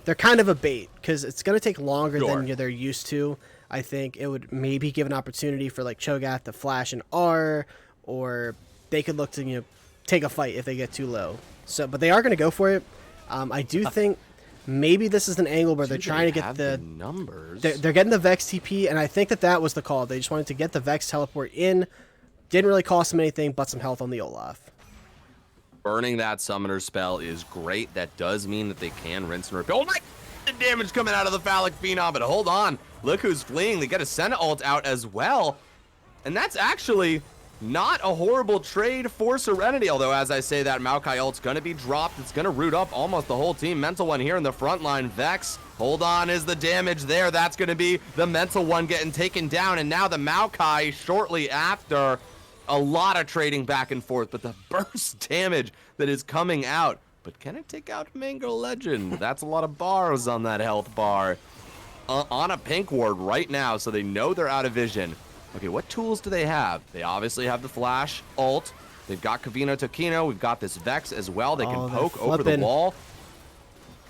a bait because it's going to take longer than they're used to. I think it would maybe give an opportunity for like Cho'Gath to flash an R, or they could look to, you know, take a fight if they get too low. So, but they are going to go for it. I do think maybe this is an angle where they're trying to get the numbers. They're getting the Vex TP, and I think that was the call. They just wanted to get the Vex teleport in. Didn't really cost them anything but some health on the Olaf. Burning that summoner spell is great. That does mean that they can rinse and repeat. Oh my, the damage coming out of the Phallic Phenom, but hold on. Look who's fleeing. They get a Senna ult out as well. And that's actually Not a horrible trade for Serenity, although as I say that, Maokai ult's going to be dropped. It's going to root up almost the whole team. Mental One here in the front line. Vex, hold on, is the damage there. That's going to be the Mental One getting taken down, and now the Maokai shortly after. A lot of trading back and forth, but the burst damage that is coming out. But can it take out Mango Legend? That's a lot of bars on that health bar. On a pink ward right now, so they know they're out of vision. Okay, what tools do they have? They obviously have the flash ult. They've got Kavino Tokino. We've got this Vex as well. They can poke over the wall.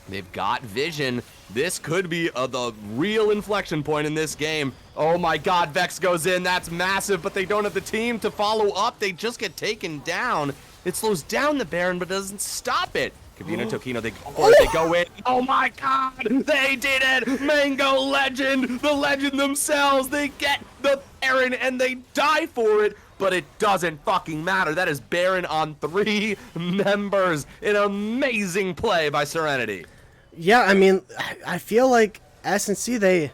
They've got vision. This could be the real inflection point in this game. Oh my god, Vex goes in. That's massive, but they don't have the team to follow up. They just get taken down. It slows down the Baron, but doesn't stop it. Kavino Tokino, they go for it, they go in. Oh my god, they did it! Mango Legend, the legend themselves, they get the Baron and they die for it, but it doesn't fucking matter. That is Baron on 3 members. An amazing play by Serenity. Yeah, I mean, I feel like SNC,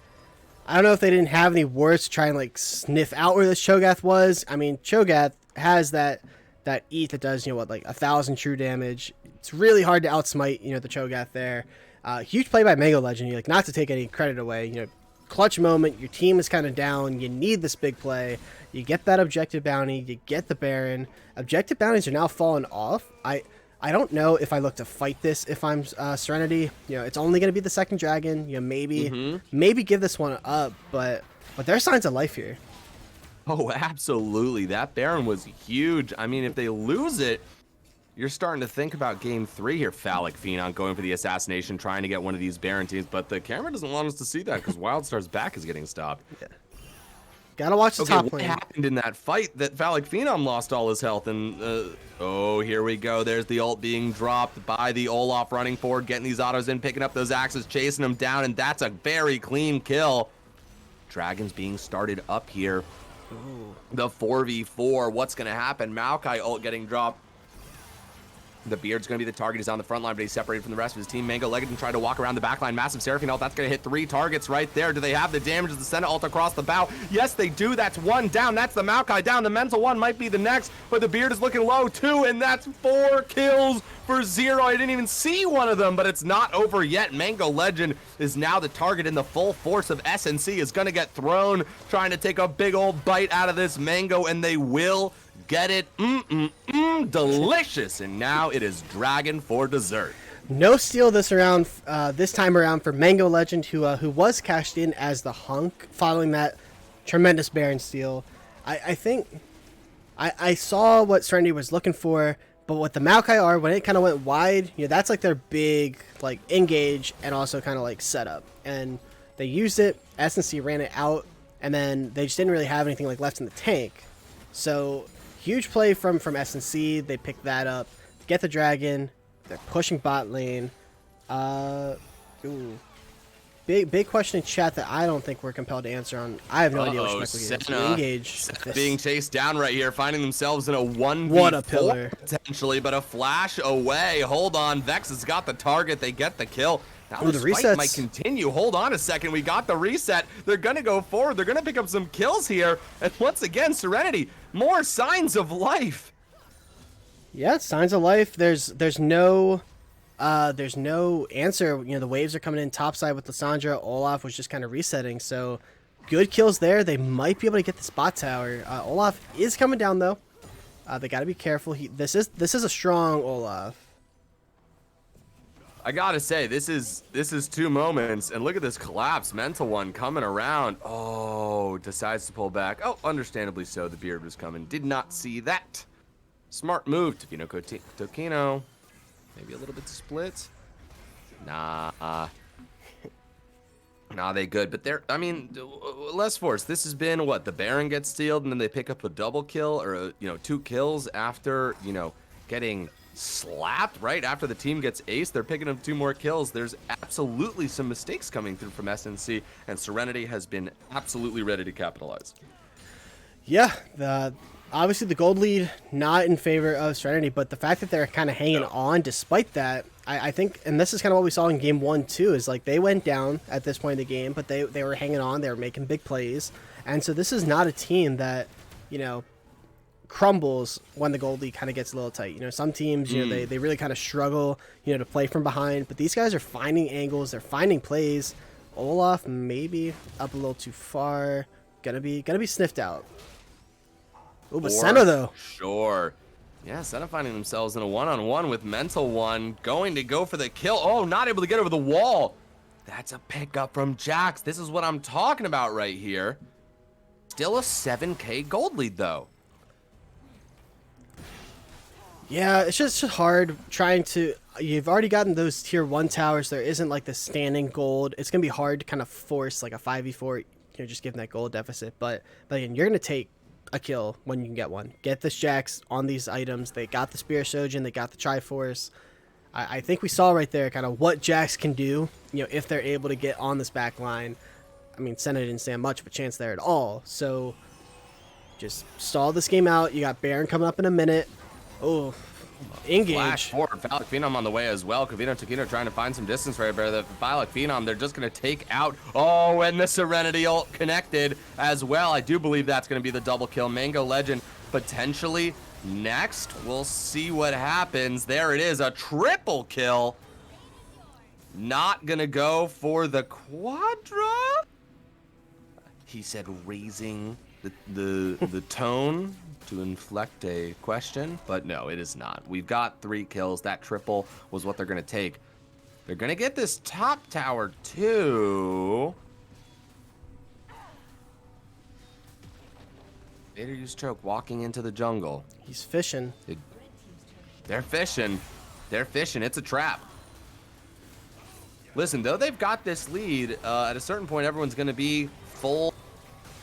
I don't know if they didn't have any words to try and like sniff out where this Cho'Gath was. I mean, Cho'Gath has that ETH that does, like 1,000 true damage. It's really hard to outsmite, the Cho'Gath there. Huge play by Mango Legend. Like, not to take any credit away. Clutch moment. Your team is kind of down. You need this big play. You get that objective bounty. You get the Baron. Objective bounties are now falling off. I don't know if I look to fight this if I'm Serenity. It's only going to be the second dragon. Maybe give this one up, but there are signs of life here. Oh, absolutely. That Baron was huge. I mean, if they lose it, you're starting to think about game 3 here. Phallic Phenom going for the assassination, trying to get one of these Baron teams, but the camera doesn't want us to see that because Wildstar's back is getting stopped. Yeah. Gotta watch the top lane. What happened in that fight that Phallic Phenom lost all his health, and oh, here we go. There's the ult being dropped by the Olaf running forward, getting these autos in, picking up those axes, chasing them down, and that's a very clean kill. Dragons being started up here. Ooh. The 4v4, what's going to happen? Maokai ult getting dropped. The Beard's going to be the target. He's on the front line, but he's separated from the rest of his team. Mango Legend trying to walk around the back line. Massive Seraphine ult. That's going to hit 3 targets right there. Do they have the damage of the Senna ult across the bow? Yes, they do. That's 1 down. That's the Maokai down. The Mental One might be the next, but the Beard is looking low too, and that's 4 kills for 0. I didn't even see one of them, but it's not over yet. Mango Legend is now the target, and the full force of SNC is going to get thrown, trying to take a big old bite out of this Mango, and they will get it. Delicious. And now it is Dragon for dessert. No steal this time around for Mango Legend, who was cashed in as the Hunk following that tremendous Baron steal. I think I saw what Serenity was looking for, but what the Maokai are, when it kind of went wide, that's like their big like engage and also kind of like setup, and they used it. SNC ran it out, and then they just didn't really have anything like left in the tank. So huge play from SNC. They picked that up, get the dragon. They're pushing bot lane. Big question in chat that I don't think we're compelled to answer on. I have no idea what Schmeckle engage. Being chased down right here, finding themselves in a 1v4 potentially, but a flash away. Hold on, Vex has got the target. They get the kill. Now this fight might continue. Hold on a second. We got the reset. They're going to go forward. They're going to pick up some kills here. And once again, Serenity, more signs of life. Yeah, signs of life. There's no answer. The waves are coming in topside with Lissandra. Olaf was just kind of resetting. So good kills there. They might be able to get the bot tower. Olaf is coming down though. They got to be careful. This is a strong Olaf. I gotta say, this is 2 moments, and look at this collapse. Mental One coming around. Oh, decides to pull back. Oh, understandably so. The Beard was coming. Did not see that. Smart move. Tokino Tokino. Maybe a little bit split. Nah, they good, but they're, I mean, less force. This has been what, the Baron gets stealed, and then they pick up a double kill, or 2 kills after getting slapped right after the team gets aced. They're picking up 2 more kills. There's absolutely some mistakes coming through from SNC, and Serenity has been absolutely ready to capitalize. Yeah, obviously the gold lead not in favor of Serenity, but the fact that they're kind of hanging on despite that, I think, and this is kind of what we saw in game 1 too, is like they went down at this point in the game, but they were hanging on. They were making big plays, and so this is not a team that crumbles when the gold lead kind of gets a little tight. You know, some teams, you know, they really kind of struggle, you know, to play from behind, but these guys are finding angles, they're finding plays. Olaf maybe up a little too far, gonna be sniffed out. Oh, but Senna though. Sure. Yeah, Senna finding themselves in a one-on-one with Mental One, going to go for the kill. Oh, not able to get over the wall. That's a pickup from Jax. This is what I'm talking about right here. Still a 7K gold lead though. Yeah, it's just hard trying to. You've already gotten those tier 1 towers. There isn't like the standing gold. It's gonna be hard to kind of force like a 5v4. You know, just given that gold deficit. But again, you're gonna take a kill when you can get one. Get this Jax on these items. They got the Spear Shojin. They got the Triforce. I think we saw right there kind of what Jax can do. You know, if they're able to get on this back line. I mean, Senna didn't stand much of a chance there at all. So just stall this game out. You got Baron coming up in a minute. Oh, engage. Flash forward. Phallic Phenom on the way as well. Kavino Takino trying to find some distance right there. The Phallic Phenom, they're just going to take out. Oh, and the Serenity ult connected as well. I do believe that's going to be the double kill. Mango Legend potentially next. We'll see what happens. There it is. A triple kill. Not going to go for the Quadra. He said raising the tone to inflect a question, but no, it is not. We've got 3 kills. That triple was what they're going to take. They're going to get this top tower too. Vader used choke walking into the jungle. He's fishing. They're fishing. They're fishing. It's a trap. Listen, though they've got this lead, at a certain point, everyone's going to be full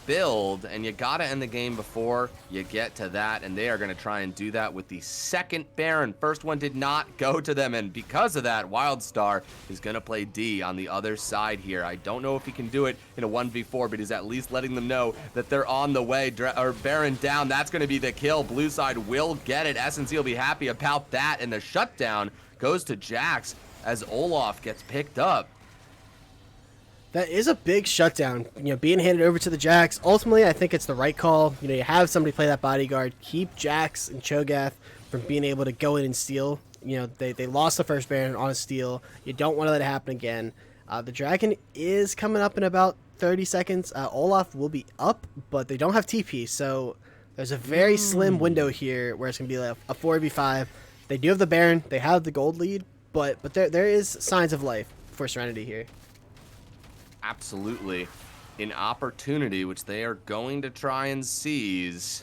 build, and you gotta end the game before you get to that, and they are going to try and do that with the second Baron. First one did not go to them, and because of that, Wildstar is going to play D on the other side here. I don't know if he can do it in a 1v4, but he's at least letting them know that they're on the way. Baron down, that's going to be the kill. Blue side will get it. SNC will be happy about that, and the shutdown goes to Jax as Olaf gets picked up. That is a big shutdown, you know, being handed over to the Jax. Ultimately, I think it's the right call. You know, you have somebody play that bodyguard, keep Jax and Cho'Gath from being able to go in and steal. You know, they lost the first Baron on a steal. You don't want to let it happen again. The Dragon is coming up in about 30 seconds. Olaf will be up, but they don't have TP, so there's a very slim window here where it's going to be like a 4v5. They do have the Baron. They have the gold lead, but there is signs of life for Serenity here. Absolutely. An opportunity which they are going to try and seize.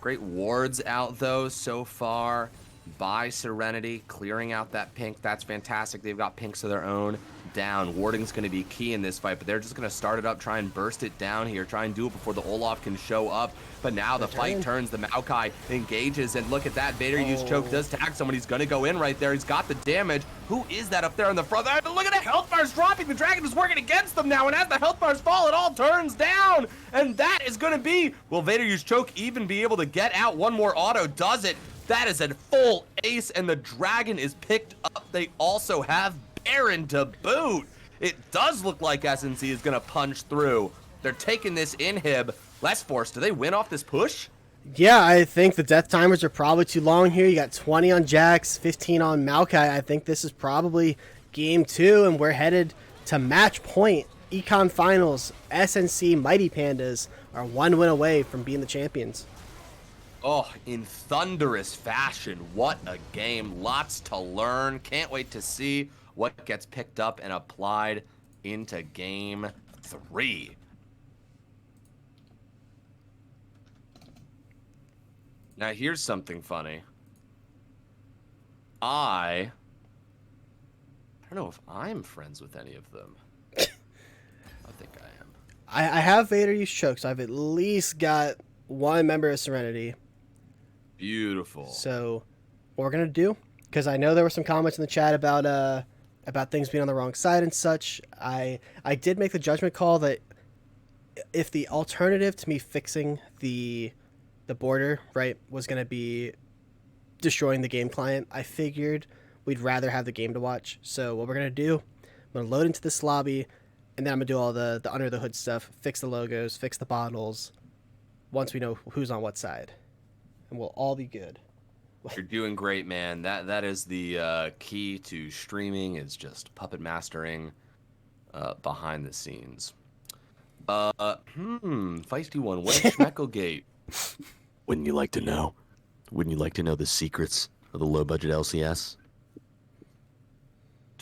Great wards out though so far by Serenity, clearing out that pink. That's fantastic. They've got pinks of their own down. Warding's going to be key in this fight, but they're just going to start it up, try and burst it down here, try and do it before the Olaf can show up. But now the fight turns, the Maokai engages, and look at that. Vader used choke, does tag someone. He's going to go in right there. He's got the damage. Who is that up there in the front? Look at the health bars dropping. The Dragon is working against them now, and as the health bars fall, it all turns down. And that is going to be, will Vader use choke even be able to get out? One more auto does it. That is a full ace, and the Dragon is picked up. They also have Baron to boot. It does look like SNC is going to punch through. They're taking this inhib. Less Force, do they win off this push? Yeah, I think the death timers are probably too long here. You got 20 on Jax, 15 on Maokai. I think this is probably game 2, and we're headed to match point. Econ Finals, SNC Mighty Pandas are 1 win away from being the champions. Oh, in thunderous fashion. What a game. Lots to learn. Can't wait to see what gets picked up and applied into game 3. Now, here's something funny. I don't know if I'm friends with any of them. I think I am. I have Vader use choke, so I've at least got 1 member of Serenity. Beautiful. So, what we're going to do, because I know there were some comments in the chat about things being on the wrong side and such. I did make the judgment call that if the alternative to me fixing the border, right, was going to be destroying the game client, I figured we'd rather have the game to watch. So what we're going to do, I'm going to load into this lobby, and then I'm going to do all the under the hood stuff, fix the logos, fix the bottles, once we know who's on what side. and we'll all be good. You're doing great, man. That is the key to streaming, is just puppet mastering behind the scenes. Feisty one. What is Schmecklegate? Wouldn't you like to know? Wouldn't you like to know the secrets of the low budget LCS?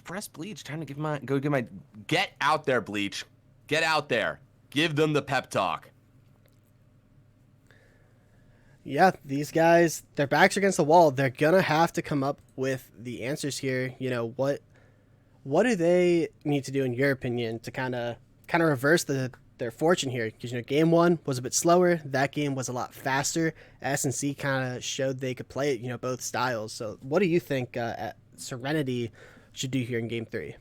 Press Bleach. Time to get out there, Bleach. Get out there. Give them the pep talk. Yeah, these guys, their backs are against the wall. They're gonna have to come up with the answers here. You know, what do they need to do, in your opinion, to kind of reverse their fortune here? Because, you know, game one was a bit slower. That game was a lot faster. SNC kind of showed they could play it, you know, both styles. So what do you think Serenity should do here in game three?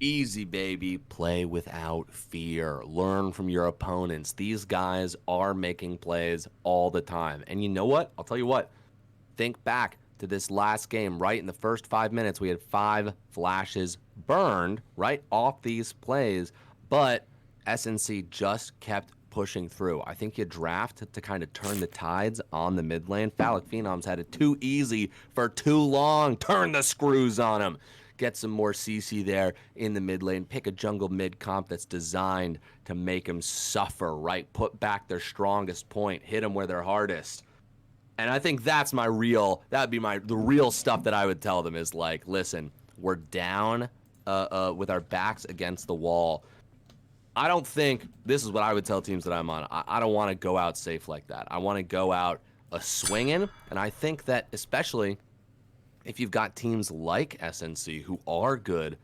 Easy, baby. Play without fear. Learn from your opponents. These guys are making plays all the time. And you know what? I'll tell you what. Think back to this last game, right? In the first 5 minutes, we had 5 flashes burned right off these plays, but SNC just kept pushing through. I think you draft to kind of turn the tides on the mid lane. Phallic Phenoms had it too easy for too long. Turn the screws on them. Get some more CC there in the mid lane. Pick a jungle mid comp that's designed to make them suffer, right? Put back their strongest point. Hit them where they're hardest. And I think that's the real stuff that I would tell them is like, listen, we're down with our backs against the wall. I don't think, this is what I would tell teams that I'm on. I don't want to go out safe like that. I want to go out swinging. And I think that especially if you've got teams like SNC who are good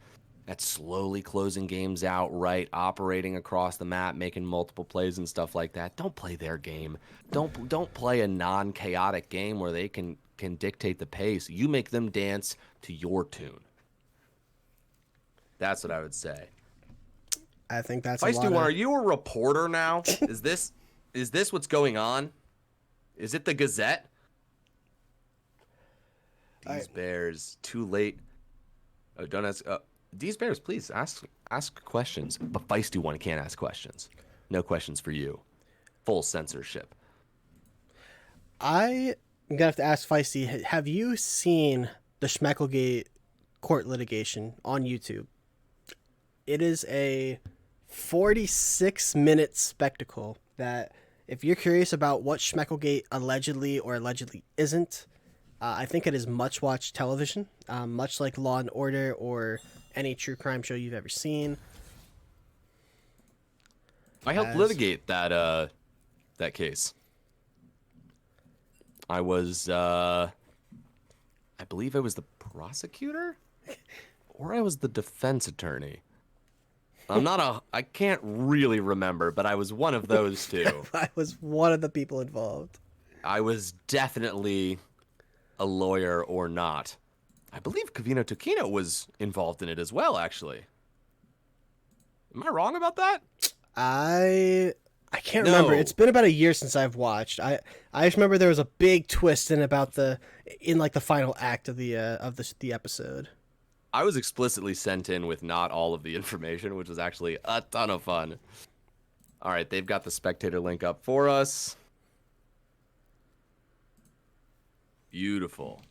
at slowly closing games out, right, operating across the map, making multiple plays and stuff like that, don't play their game. Don't play a non-chaotic game where they can dictate the pace. You make them dance to your tune. That's what I would say. I think that's Feisty one, are you a reporter now? Is this what's going on? Is it the Gazette? These Bears, too late. Oh, don't ask. These Bears, please ask questions. But Feisty one can't ask questions. No questions for you. Full censorship. I'm gonna have to ask Feisty. Have you seen the Schmecklegate court litigation on YouTube? It is a 46-minute spectacle that, if you're curious about what Schmecklegate allegedly isn't, I think it is much-watched television, much like Law and Order or any true crime show you've ever seen. I helped litigate that case. I was, I believe I was the prosecutor, or I was the defense attorney. I can't really remember, but I was one of those two. I was one of the people involved. I was definitely a lawyer or not. I believe Kavino Tokino was involved in it as well, actually. Am I wrong about that? I can't remember. It's been about a year since I've watched. I just remember there was a big twist in the final act of the episode. I was explicitly sent in with not all of the information, which was actually a ton of fun. All right, they've got the spectator link up for us. Beautiful.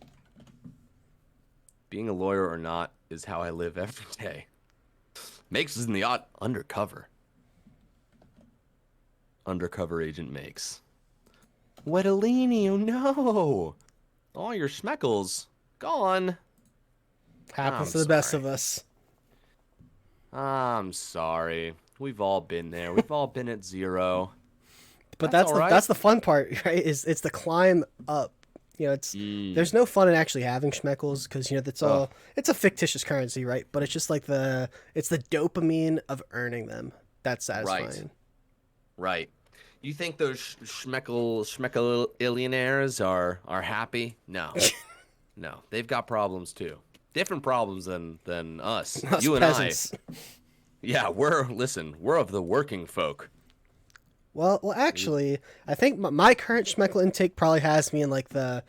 Being a lawyer or not is how I live every day. Makes is in the undercover. Undercover agent Makes. Wetalini, oh no! All your schmeckles gone. Happens to the best of us. I'm sorry. We've all been there. We've all been at zero. But that's the fun part, right? It's the climb up. You know, there's no fun in actually having schmeckles because, you know, it's a fictitious currency, right? But it's just like it's the dopamine of earning them that's satisfying. Right. You think those schmeckle-illionaires are happy? No. No. They've got problems too. Different problems than us. You and peasants. Yeah, we're of the working folk. Well, actually, I think my current schmeckle intake probably has me in like the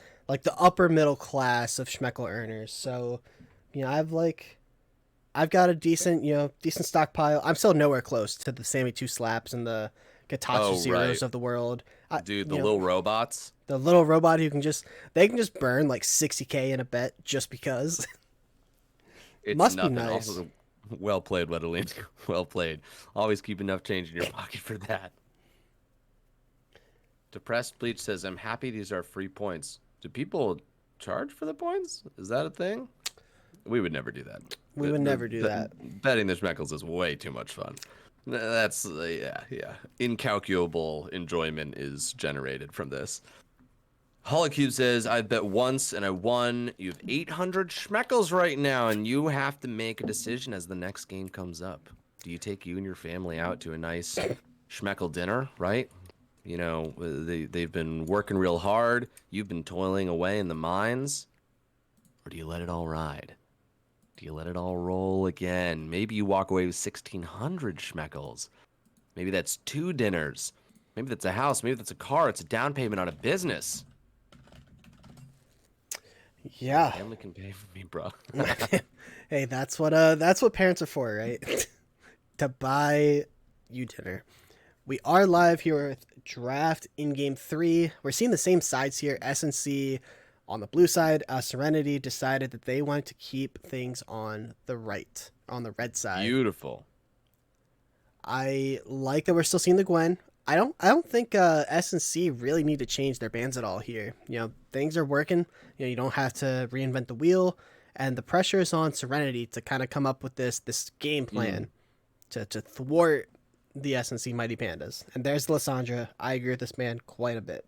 upper middle class of schmeckle earners. So, you know, I've got a decent stockpile. I'm still nowhere close to the Sammy 2 slaps and the Gatatsu Zeros of the world. Dude, the little robots. The little robot who can just burn like 60K in a bet just because. It's Must nothing. be nice. Also, well played, Wedelin. Well played. Always keep enough change in your pocket for that. Depressed Bleach says, I'm happy these are free points. Do people charge for the points? Is that a thing? We would never do that. We would never do that. Betting the Schmeckles is way too much fun. That's, yeah. Incalculable enjoyment is generated from this. Holocube says, I bet once and I won. You have 800 Schmeckles right now, and you have to make a decision as the next game comes up. Do you take you and your family out to a nice Schmeckle dinner, right? You know, they've been working real hard. You've been toiling away in the mines. Or do you let it all ride? Do you let it all roll again? Maybe you walk away with 1,600 Schmeckles. Maybe that's 2 dinners. Maybe that's a house. Maybe that's a car. It's a down payment on a business. Yeah. Family can pay for me, bro. Hey, that's what parents are for, right? To buy you dinner. We are live here with Draft in Game 3. We're seeing the same sides here. SNC on the blue side. Serenity decided that they wanted to keep things on the red side. Beautiful. I like that we're still seeing the Gwen. I don't think SNC really need to change their bans at all here. You know, things are working. You know, you don't have to reinvent the wheel, and the pressure is on Serenity to kind of come up with this game plan to thwart the SNC Mighty Pandas. And there's Lysandra. I agree with this man quite a bit.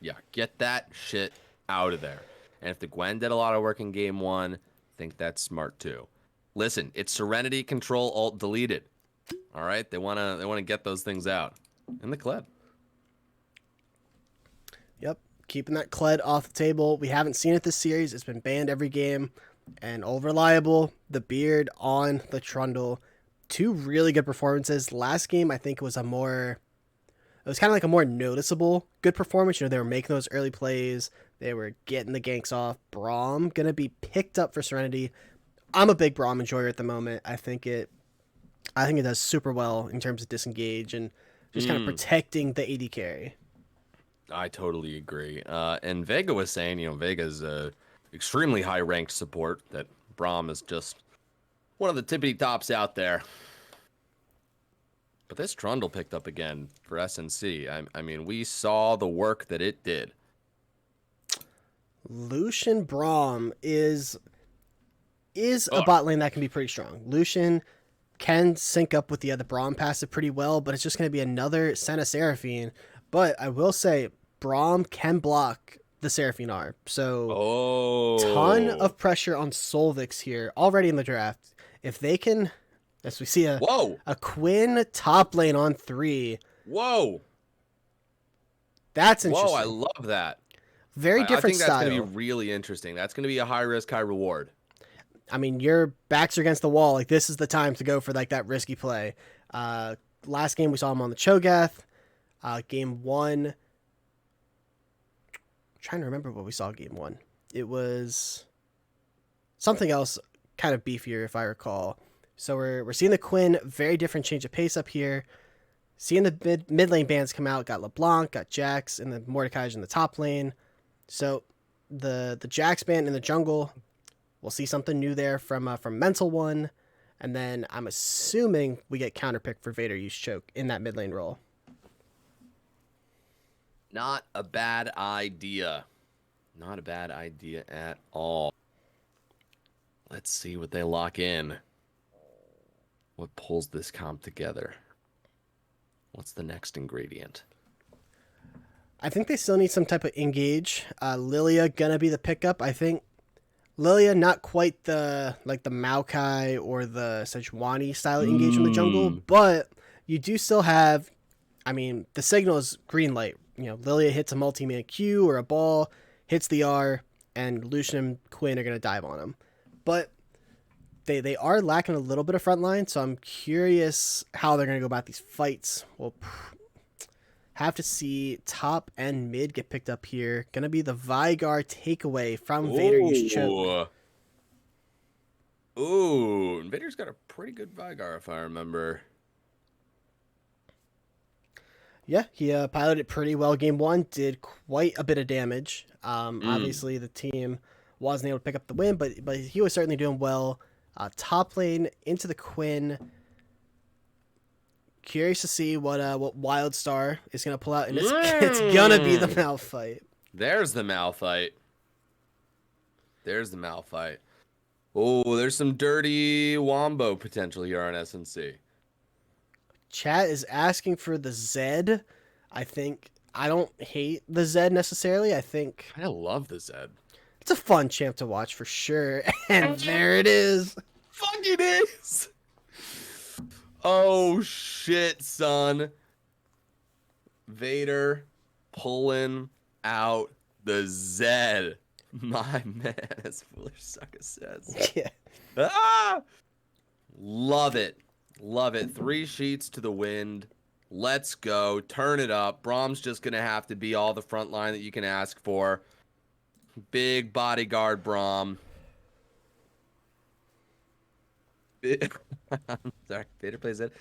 Yeah, get that shit out of there. And if the Gwen did a lot of work in game 1, I think that's smart too. Listen, it's Serenity, Control, Alt, deleted. All right, they wanna get those things out. In the Kled. Yep, keeping that Kled off the table. We haven't seen it this series. It's been banned every game. And Old Reliable, the Beard on the Trundle. 2 really good performances. Last game, I think, it was kind of like a more noticeable good performance. You know, they were making those early plays. They were getting the ganks off. Braum going to be picked up for Serenity. I'm a big Braum enjoyer at the moment. I think it does super well in terms of disengage and just kind of protecting the AD carry. I totally agree. And Vega was saying, you know, Vega's a extremely high-ranked support, that Braum is just one of the tippity tops out there. But this Trundle picked up again for SNC. I mean, we saw the work that it did. Lucian Braum is a bot lane that can be pretty strong. Lucian can sync up with the other Braum passive pretty well, but it's just going to be another Senna Seraphine. But I will say, Braum can block the Seraphine R. So, ton of pressure on Solvix here already in the draft. If they can, as we see a Quinn top lane on 3. Whoa. That's interesting. Whoa, I love that. Very different style. I think that's going to be really interesting. That's going to be a high risk, high reward. I mean, your backs are against the wall. Like, this is the time to go for like that risky play. Last game we saw him on the Cho'Gath. Game 1. I'm trying to remember what we saw game 1. It was something else, kind of beefier if I recall. So we're seeing the Quinn, very different change of pace up here. Seeing the mid lane bands come out. Got LeBlanc, got Jax, and the Mordekai's in the top lane. So the Jax band in the jungle. We'll see something new there from Mental One, and then I'm assuming we get counterpick for Vader use choke in that mid lane role. Not a bad idea. Not a bad idea at all. Let's see what they lock in. What pulls this comp together? What's the next ingredient? I think they still need some type of engage. Lilia gonna be the pickup. I think Lilia, not quite the Maokai or the Sejuani style of engage in the jungle, but you do still have, I mean, the signal is green light. You know, Lilia hits a multi-man Q or a ball, hits the R, and Lucian and Quinn are going to dive on him. But they are lacking a little bit of front line, so I'm curious how they're going to go about these fights. We'll have to see top and mid get picked up here. Going to be the Vygar takeaway from Vader use choke. Ooh, Vader's got a pretty good Vygar if I remember. Yeah, he piloted pretty well. Game 1 did quite a bit of damage. Obviously, the team wasn't able to pick up the win, but he was certainly doing well. Top lane into the Quinn. Curious to see what Wildstar is gonna pull out, and it's gonna be the Malphite. There's the Malphite. There's the Malphite. Oh, there's some dirty Wombo potential here on SNC. Chat is asking for the Zed. I don't hate the Zed necessarily. I love the Zed. It's a fun champ to watch for sure. And there it is. Fuck it is. Oh shit, son. Vader pulling out the Zed. My man, as Foolish Sucker says. Yeah. Ah! Love it. Love it. 3 sheets to the wind. Let's go. Turn it up. Brahm's just going to have to be all the front line that you can ask for. Big bodyguard Brahm. Sorry, Vader plays it.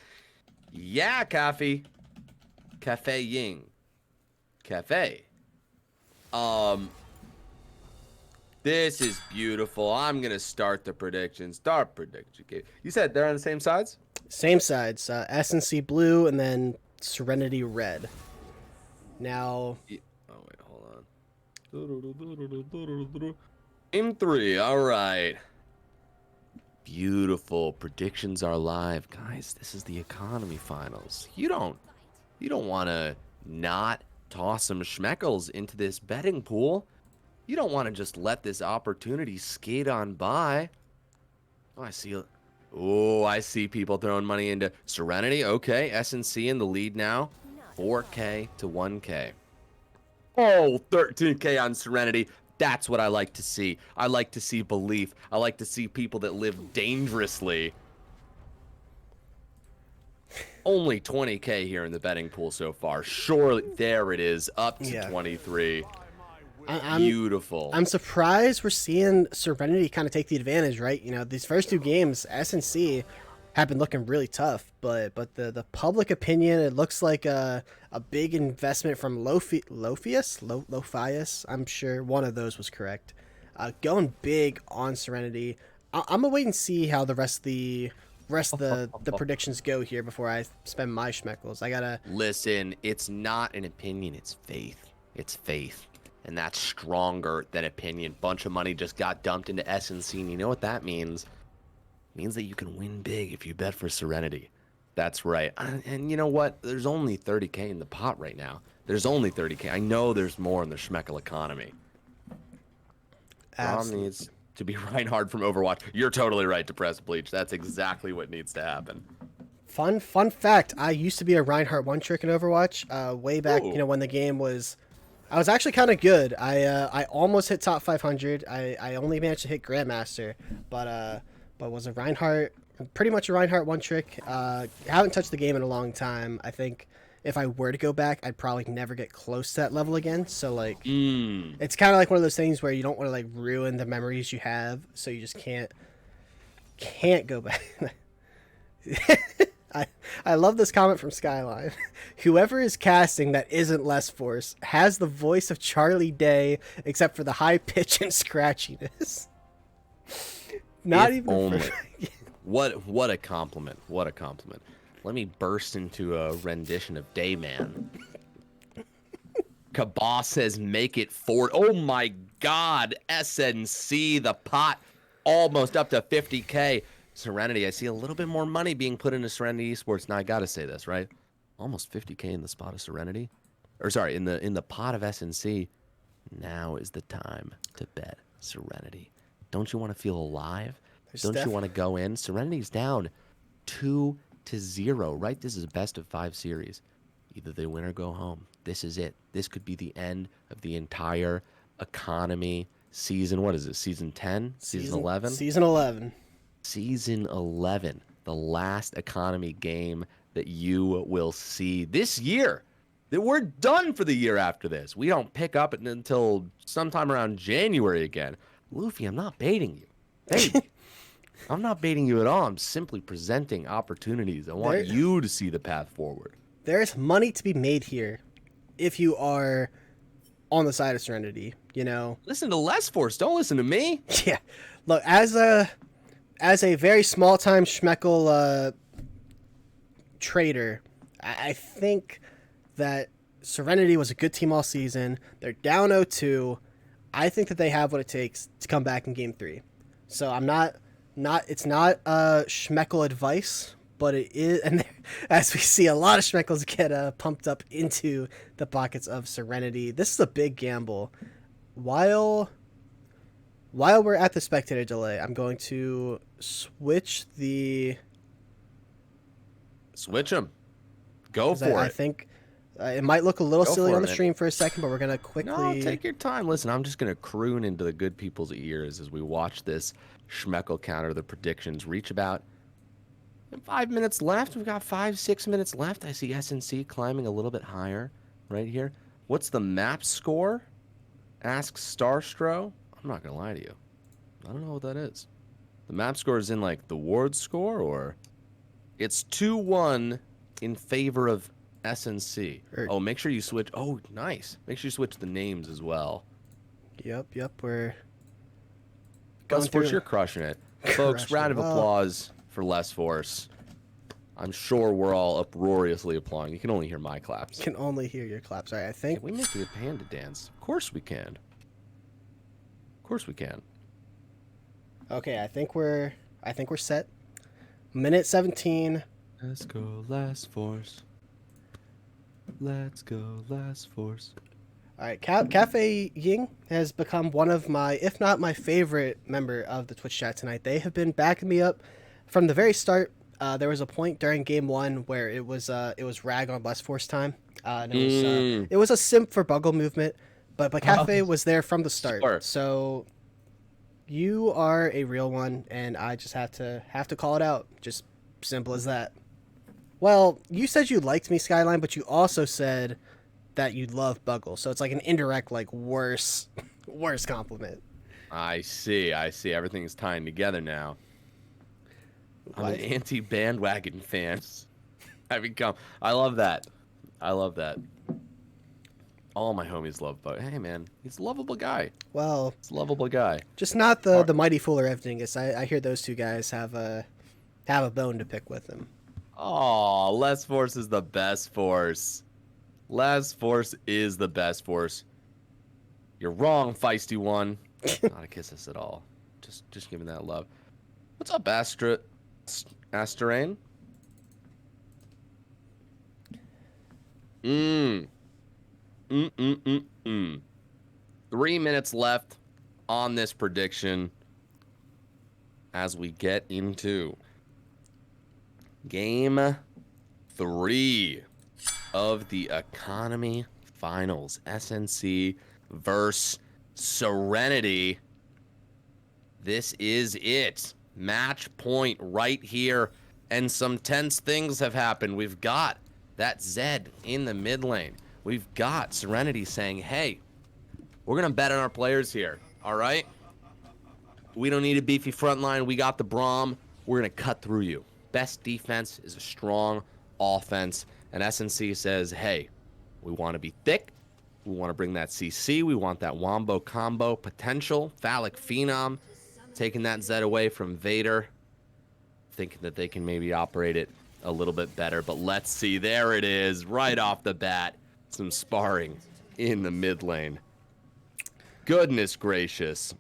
Yeah, coffee. Cafe Ying. Cafe. This is beautiful. I'm going to start the prediction. Start prediction. You said they're on the same sides? Same sides. SNC blue and then Serenity red. Now... Oh, wait, hold on. Game 3. All right. Beautiful. Predictions are live. Guys, this is the economy finals. You don't want to not toss some schmeckles into this betting pool. You don't want to just let this opportunity skate on by. Oh, I see people throwing money into Serenity. Okay, SNC in the lead now. 4K to 1K. Oh, 13K on Serenity. That's what I like to see. I like to see belief. I like to see people that live dangerously. Only 20K here in the betting pool so far. Surely, there it is, up to 23. Beautiful. I'm surprised we're seeing Serenity kind of take the advantage, right? You know, these first 2 games, SNC have been looking really tough, but the public opinion, it looks like a big investment from Lophius. I'm sure one of those was correct. Going big on Serenity. I'm gonna wait and see how the rest of the predictions go here before I spend my schmeckles. I gotta listen. It's not an opinion. It's faith. It's faith. And that's stronger than opinion. Bunch of money just got dumped into SNC, and you know what that means? It means that you can win big if you bet for Serenity. That's right. And you know what? There's only 30K in the pot right now. There's only 30K. I know there's more in the schmeckle economy. Braum needs to be Reinhardt from Overwatch. You're totally right to press bleach. That's exactly what needs to happen. Fun fact, I used to be a Reinhardt one-trick in Overwatch way back, you know, when the game was... I was actually kind of good. I almost hit top 500. I only managed to hit Grandmaster, but was a Reinhardt, pretty much a Reinhardt one trick. Haven't touched the game in a long time. I think if I were to go back, I'd probably never get close to that level again. So like, it's kind of like one of those things where you don't want to like ruin the memories you have, so you just can't go back. I love this comment from Skyline. Whoever is casting that isn't Less Force has the voice of Charlie Day, except for the high pitch and scratchiness. Not if even only. What a compliment. What a compliment. Let me burst into a rendition of Dayman. Kabah says make it 4. Oh my god. SNC, the pot almost up to 50K. Serenity, I see a little bit more money being put into Serenity Esports. Now I gotta say this, right? Almost 50K in the spot of Serenity. Or sorry, in the pot of SNC. Now is the time to bet Serenity. Don't you want to feel alive? Don't you want to go in? Serenity's down 2-0, right? This is a best of 5 series. Either they win or go home. This is it. This could be the end of the entire economy season. What is it? Season 10? Season 11? Season 11. Season 11, the last economy game that you will see this year. That we're done for the year after this. We don't pick up it until sometime around January again. Luffy, I'm not baiting you. Hey, I'm not baiting you at all. I'm simply presenting opportunities. I want you to see the path forward. there's money to be made here if you are on the side of Serenity, you know. Listen to Less Force. Don't listen to me. Yeah. Look, as a very small time Schmeckle trader, I think that Serenity was a good team all season. They're down 0-2. I think that they have what it takes to come back in game 3. So I'm not it's not Schmeckle advice, but it is, and as we see a lot of Schmeckles get pumped up into the pockets of Serenity. This is a big gamble. While we're at the spectator delay, I'm going to switch them. Go for it. I think it might look a little silly on the stream for a second, but we're going to quickly... No, take your time. Listen, I'm just going to croon into the good people's ears as we watch this Schmeckle counter, the predictions reach about 5 minutes left. We've got 5-6 minutes left. I see SNC climbing a little bit higher right here. What's the map score? Asks Starstro. I'm not going to lie to you. I don't know what that is. The map score is in like the ward score, or it's 2-1 in favor of SNC. Oh, make sure you switch. Oh, nice. Make sure you switch the names as well. Yep. We're Less Force, you're crushing it. Folks, round of applause for Less Force. I'm sure we're all uproariously applauding. You can only hear my claps. You can only hear your claps. All right, I think... Can we make a panda dance? Of course we can. Of course we can. Okay, I think we're set. Minute 17. Let's go, Less Force. Let's go, Less Force. All right, Cafe Ying has become one of my, if not my favorite member of the Twitch chat tonight. They have been backing me up from the very start. There was a point during game 1 where it was rag on Less Force time. And it was a simp for Buggle movement, but Cafe was there from the start. Sure. So you are a real one, and I just have to call it out. Just simple as that. Well, you said you liked me, Skyline, but you also said that you love Buggle, so it's like an indirect, like worse compliment. I see. Everything's tying together now. I'm an anti-bandwagon fan. I love that. All my homies love Buggle. Hey, man, he's a lovable guy. Well, he's a lovable guy. Just not the Mighty Fool or Evdingus. I hear those two guys have a bone to pick with him. Oh, Less Force is the best force. Less Force is the best force. You're wrong, feisty one. Not a kiss us at all. Just giving that love. What's up, Asterain? 3 minutes left on this prediction as we get into Game 3 of the Economy Finals. SNC versus Serenity. This is it. Match point right here. And some tense things have happened. We've got that Zed in the mid lane. We've got Serenity saying, hey, we're going to bet on our players here. All right? We don't need a beefy front line. We got the Braum. We're going to cut through you. Best defense is a strong offense. And SNC says, hey, we want to be thick. We want to bring that CC. We want that Wombo combo potential. Phallic Phenom. Taking that Zed away from Vader. Thinking that they can maybe operate it a little bit better. But let's see. There it is. Right off the bat. Some sparring in the mid lane. Goodness gracious.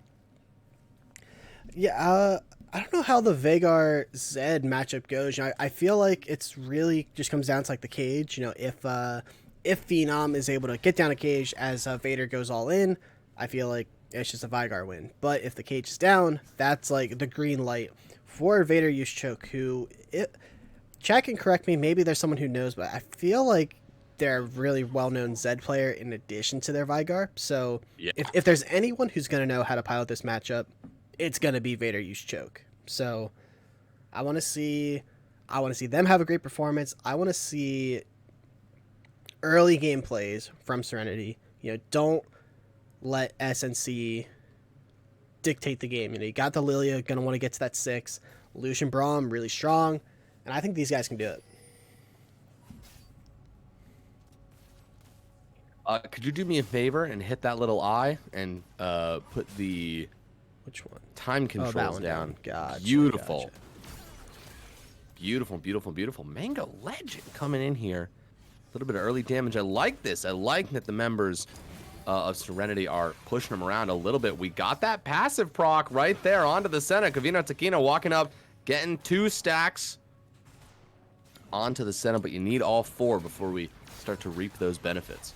Yeah, I don't know how the Veigar Zed matchup goes. You know, I feel like it's really just comes down to like the cage. You know, if Phenom is able to get down a cage as Vader goes all in, I feel like it's just a Veigar win. But if the cage is down, that's like the green light for Vader use choke. Chat can correct me. Maybe there's someone who knows, but I feel like they're a really well-known Zed player in addition to their Veigar. So yeah. if there's anyone who's gonna know how to pilot this matchup, it's gonna be Vader use choke. So I want to see them have a great performance. I want to see early game plays from Serenity. You know, don't let SNC dictate the game. You know, you got the Lilia, gonna want to get to that 6. Lucian Braum really strong, and I think these guys can do it. Could you do me a favor and hit that little eye and put the which one? Time controls down. Gotcha, Beautiful. gotcha. Beautiful, beautiful, beautiful. Mango Legend coming in here. A little bit of early damage. I like this. I like that the members of Serenity are pushing them around a little bit. We got that passive proc right there onto the Senna. Kavino Taquino walking up, getting 2 stacks onto the Senna, but you need all 4 before we start to reap those benefits.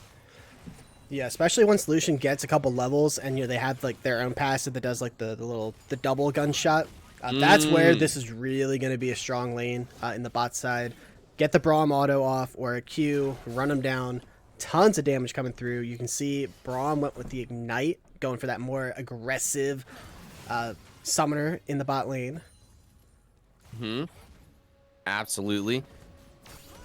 Yeah, especially once Lucian gets a couple levels and they have like their own passive that does like the double gunshot. That's where this is really going to be a strong lane in the bot side. Get the Braum auto off or a Q, run them down. Tons of damage coming through. You can see Braum went with the Ignite, going for that more aggressive summoner in the bot lane. Absolutely.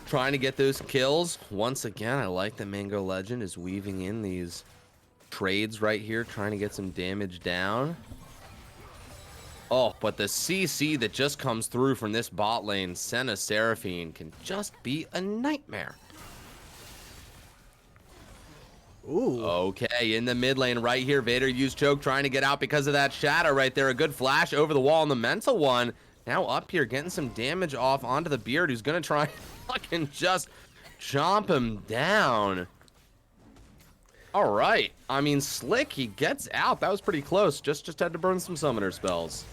Trying to get those kills. Once again, I like that Mango Legend is weaving in these trades right here, trying to get some damage down. Oh, but the CC that just comes through from this bot lane, Senna Seraphine, can just be a nightmare. Ooh. Okay, in the mid lane right here, Vader used choke, trying to get out because of that shadow right there. A good flash over the wall on the mental one. Now up here, getting some damage off onto the Beard, who's going to try and fucking just chomp him down. All right. I mean, Slick, he gets out. That was pretty close. Just had to burn some summoner spells.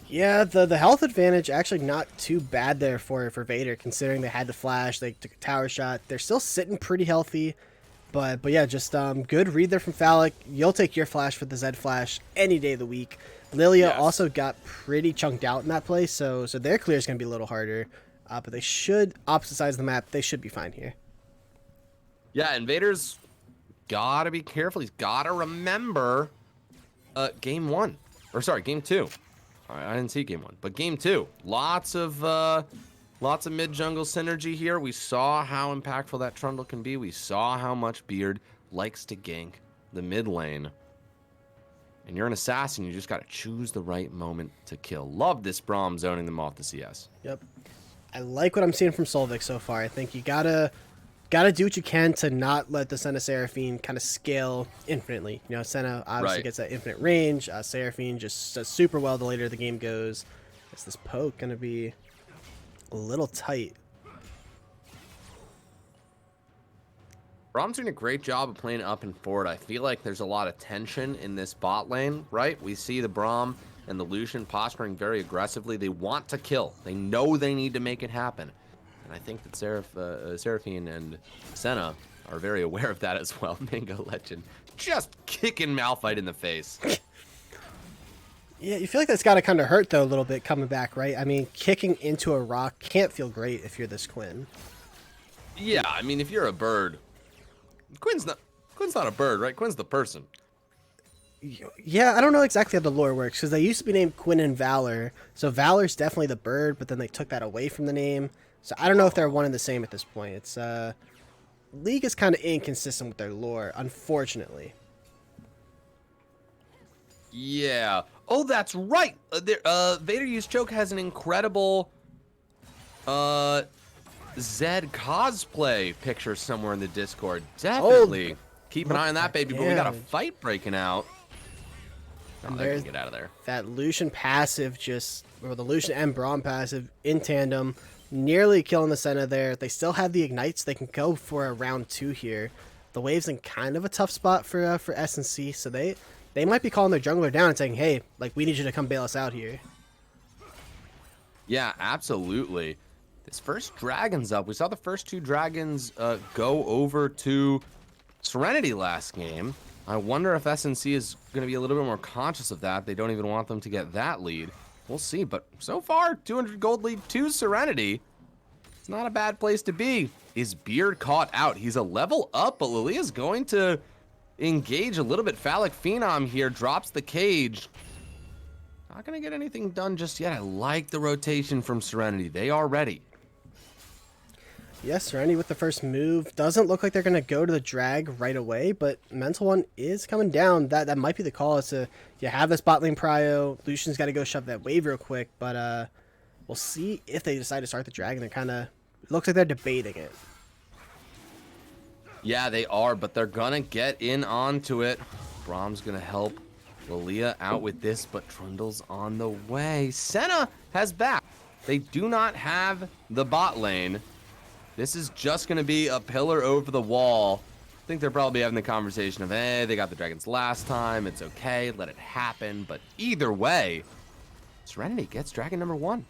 Yeah, the health advantage actually not too bad there for Vader, considering they had the flash, they took a tower shot. They're still sitting pretty healthy. But yeah, just good read there from Phallic. You'll take your flash for the Zed flash any day of the week. Lilia also got pretty chunked out in that play, so their clear is going to be a little harder. But they should, opposite sides of the map, they should be fine here. Yeah, and Vader's got to be careful. He's got to remember game 1. Or sorry, game 2. I didn't see game 1, but game 2. Lots of mid jungle synergy here. We saw how impactful that Trundle can be. We saw how much Beard likes to gank the mid lane. And you're an assassin. You just got to choose the right moment to kill. Love this Braum zoning them off the CS. Yep. I like what I'm seeing from Solvik so far. I think you gotta do what you can to not let the Senna Seraphine kind of scale infinitely. You know, Senna obviously gets that infinite range. Seraphine just does super well the later the game goes. Is this poke gonna be a little tight? Braum's doing a great job of playing up and forward. I feel like there's a lot of tension in this bot lane, right? We see the Braum and the Lucian posturing very aggressively. They want to kill. They know they need to make it happen. And I think that Seraphine and Senna are very aware of that as well. Mango Legend just kicking Malphite in the face. Yeah, you feel like that's got to kind of hurt, though, a little bit coming back, right? I mean, kicking into a rock can't feel great if you're this Quinn. Yeah, I mean, if you're a bird, Quinn's not a bird, right? Quinn's the person. Yeah, I don't know exactly how the lore works, because they used to be named Quinn and Valor. So Valor's definitely the bird, but then they took that away from the name. So I don't know if they're one and the same at this point. It's League is kind of inconsistent with their lore, unfortunately. Yeah. Oh, that's right. Vader Use Choke has an incredible Zed cosplay picture somewhere in the Discord. Definitely. Keep an eye on that, baby. But we got a fight breaking out. Oh, they can get out of there. That Lucian passive or the Lucian and Braum passive in tandem, nearly killing the Senna there. They still have the ignites. They can go for a round 2 here. The wave's in kind of a tough spot for S&C, so they might be calling their jungler down and saying, hey, like, we need you to come bail us out here. Yeah, absolutely. This first dragon's up. We saw the first 2 dragons go over to Serenity last game. I wonder if S&C is going to be a little bit more conscious of that. They don't even want them to get that lead. We'll see, but so far, 200 gold lead to Serenity. It's not a bad place to be. Is Beard caught out? He's a level up, but Lilia's going to engage a little bit. Phallic Phenom here drops the cage. Not going to get anything done just yet. I like the rotation from Serenity. They are ready. Yes, Serenity with the first move. Doesn't look like they're going to go to the drag right away, but Mental One is coming down. That might be the call. You have this bot lane prio. Lucian's got to go shove that wave real quick, but we'll see if they decide to start the drag, and they're kind of... It looks like they're debating it. Yeah, they are, but they're gonna get in onto it. Brahm's gonna help Lilia out with this, but Trundle's on the way. Senna has back. They do not have the bot lane. This is just gonna be a pillar over the wall. I think they're probably having the conversation of, hey, they got the dragons last time. It's okay, let it happen. But either way, Serenity gets dragon number 1.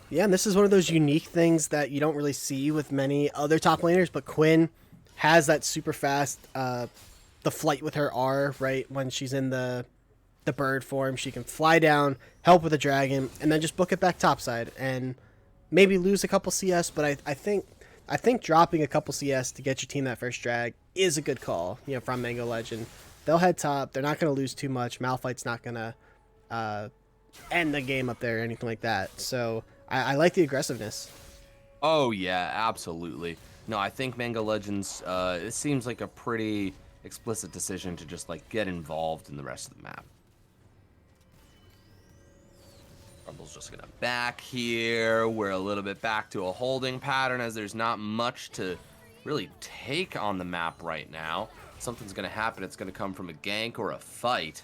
Yeah, and this is one of those unique things that you don't really see with many other top laners, but Quinn has that super fast, the flight with her R, right? When she's in the bird form, she can fly down, help with the dragon, and then just book it back topside and maybe lose a couple CS, but I think dropping a couple CS to get your team that first drag is a good call, from Mango Legend. They'll head top. They're not going to lose too much. Malphite's not going to end the game up there or anything like that. So I like the aggressiveness. Oh, yeah, absolutely. No, I think Mango Legends, it seems like a pretty explicit decision to just, get involved in the rest of the map. Rumble's just going to back here. We're a little bit back to a holding pattern as there's not much to really take on the map right now. Something's going to happen. It's going to come from a gank or a fight.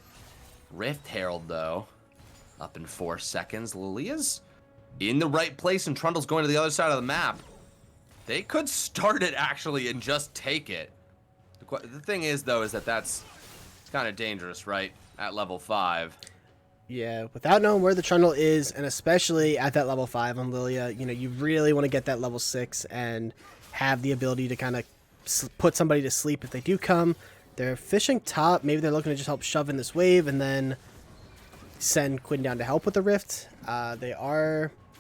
Rift Herald, though, up in 4 seconds. Lilia's in the right place, and Trundle's going to the other side of the map. They could start it, actually, and just take it. The thing is, though, is that it's kind of dangerous, right, at level 5. Yeah, without knowing where the Trundle is, and especially at that level 5 on Lilia, you really want to get that level 6 and have the ability to kind of put somebody to sleep if they do come. They're fishing top. Maybe they're looking to just help shove in this wave and then send Quinn down to help with the Rift.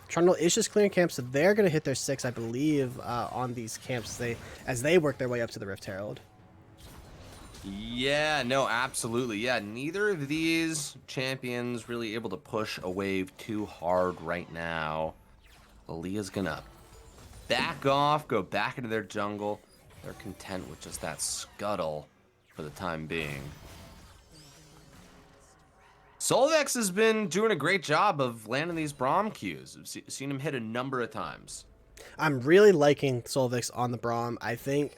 Trundle is just clearing camps, so they're going to hit their 6, I believe, on these camps as they work their way up to the Rift Herald. Yeah, no, absolutely. Yeah, neither of these champions really able to push a wave too hard right now. Lilia's gonna back off, go back into their jungle. They're content with just that scuttle for the time being. Solvex has been doing a great job of landing these Braum Qs. I've seen him hit a number of times. I'm really liking Solvex on the Braum. I think...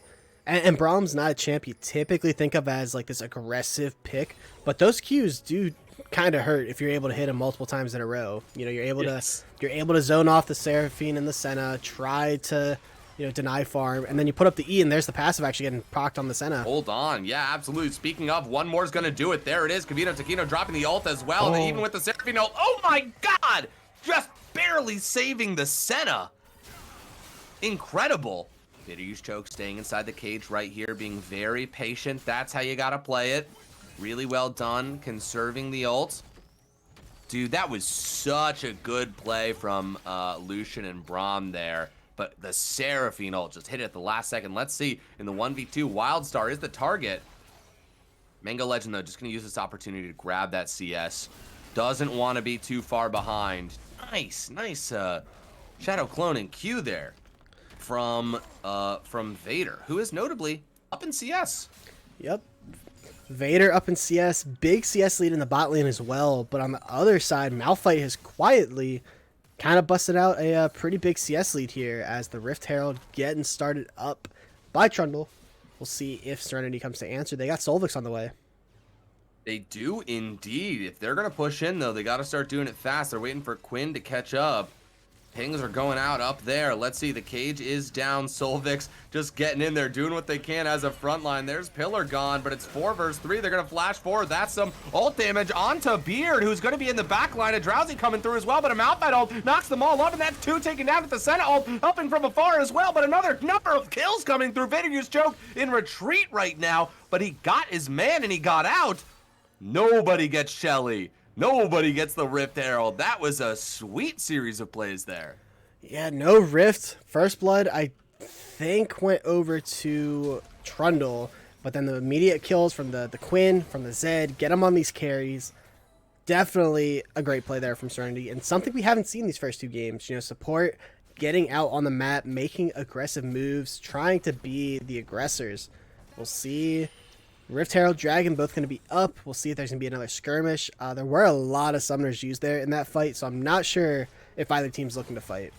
And Braum's not a champ you typically think of as this aggressive pick, but those Qs do kind of hurt if you're able to hit them multiple times in a row. You're able to zone off the Seraphine and the Senna, try to deny farm, and then you put up the E, and there's the passive actually getting procced on the Senna. Hold on, yeah, absolutely. Speaking of, one more is gonna do it. There it is. Kavito Taquino dropping the ult as well, and even with the Seraphine ult, oh my God, just barely saving the Senna. Incredible. Use choke staying inside the cage right here, being very patient. That's how you gotta play it. Really well done, conserving the ult. Dude, that was such a good play from Lucian and Braum there. But the Seraphine ult just hit it at the last second. Let's see, in the 1v2, Wildstar is the target. Mango Legend, though, just gonna use this opportunity to grab that CS. Doesn't want to be too far behind. Nice Shadow Clone and Q there. From Vader, who is notably up in CS. Yep. Vader up in CS. Big CS lead in the bot lane as well. But on the other side, Malphite has quietly kind of busted out a pretty big CS lead here as the Rift Herald getting started up by Trundle. We'll see if Serenity comes to answer. They got Solvex on the way. They do indeed. If they're going to push in, though, they got to start doing it fast. They're waiting for Quinn to catch up. Pings are going out up there. Let's see. The cage is down. Solvex just getting in there, doing what they can as a front line. There's Pillar gone, but it's 4 versus 3. They're going to flash forward. That's some ult damage onto Beard, who's going to be in the back line. A Drowsy coming through as well, but a Malphite ult knocks them all up, and that's 2 taken down at the center ult, helping from afar as well, but another number of kills coming through. Vader used choke in retreat right now, but he got his man, and he got out. Nobody gets Shelly. Nobody gets the Rift Herald. That was a sweet series of plays there. Yeah, no Rift. First Blood, I think, went over to Trundle, but then the immediate kills from the Quinn, from the Zed, get him on these carries. Definitely a great play there from Serenity, and something we haven't seen these first 2 games. Support, getting out on the map, making aggressive moves, trying to be the aggressors. We'll see. Rift Herald, Dragon, both going to be up. We'll see if there's going to be another skirmish. There were a lot of summoners used there in that fight, so I'm not sure if either team's looking to fight.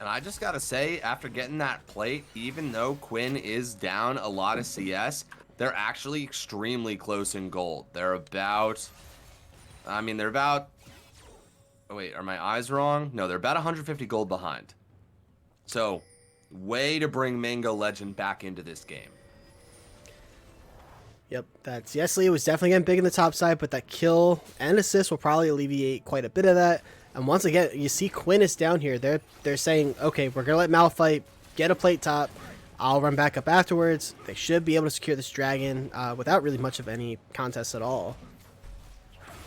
And I just got to say, after getting that plate, even though Quinn is down a lot of CS, they're actually extremely close in gold. They're about... Oh, wait, are my eyes wrong? No, they're about 150 gold behind. So, way to bring Mango Legend back into this game. Yep, that's Yesli was definitely getting big in the top side, but that kill and assist will probably alleviate quite a bit of that. And once again, you see Quinn is down here. They're saying, okay, we're gonna let Malphite get a plate top. I'll run back up afterwards. They should be able to secure this dragon without really much of any contest at all.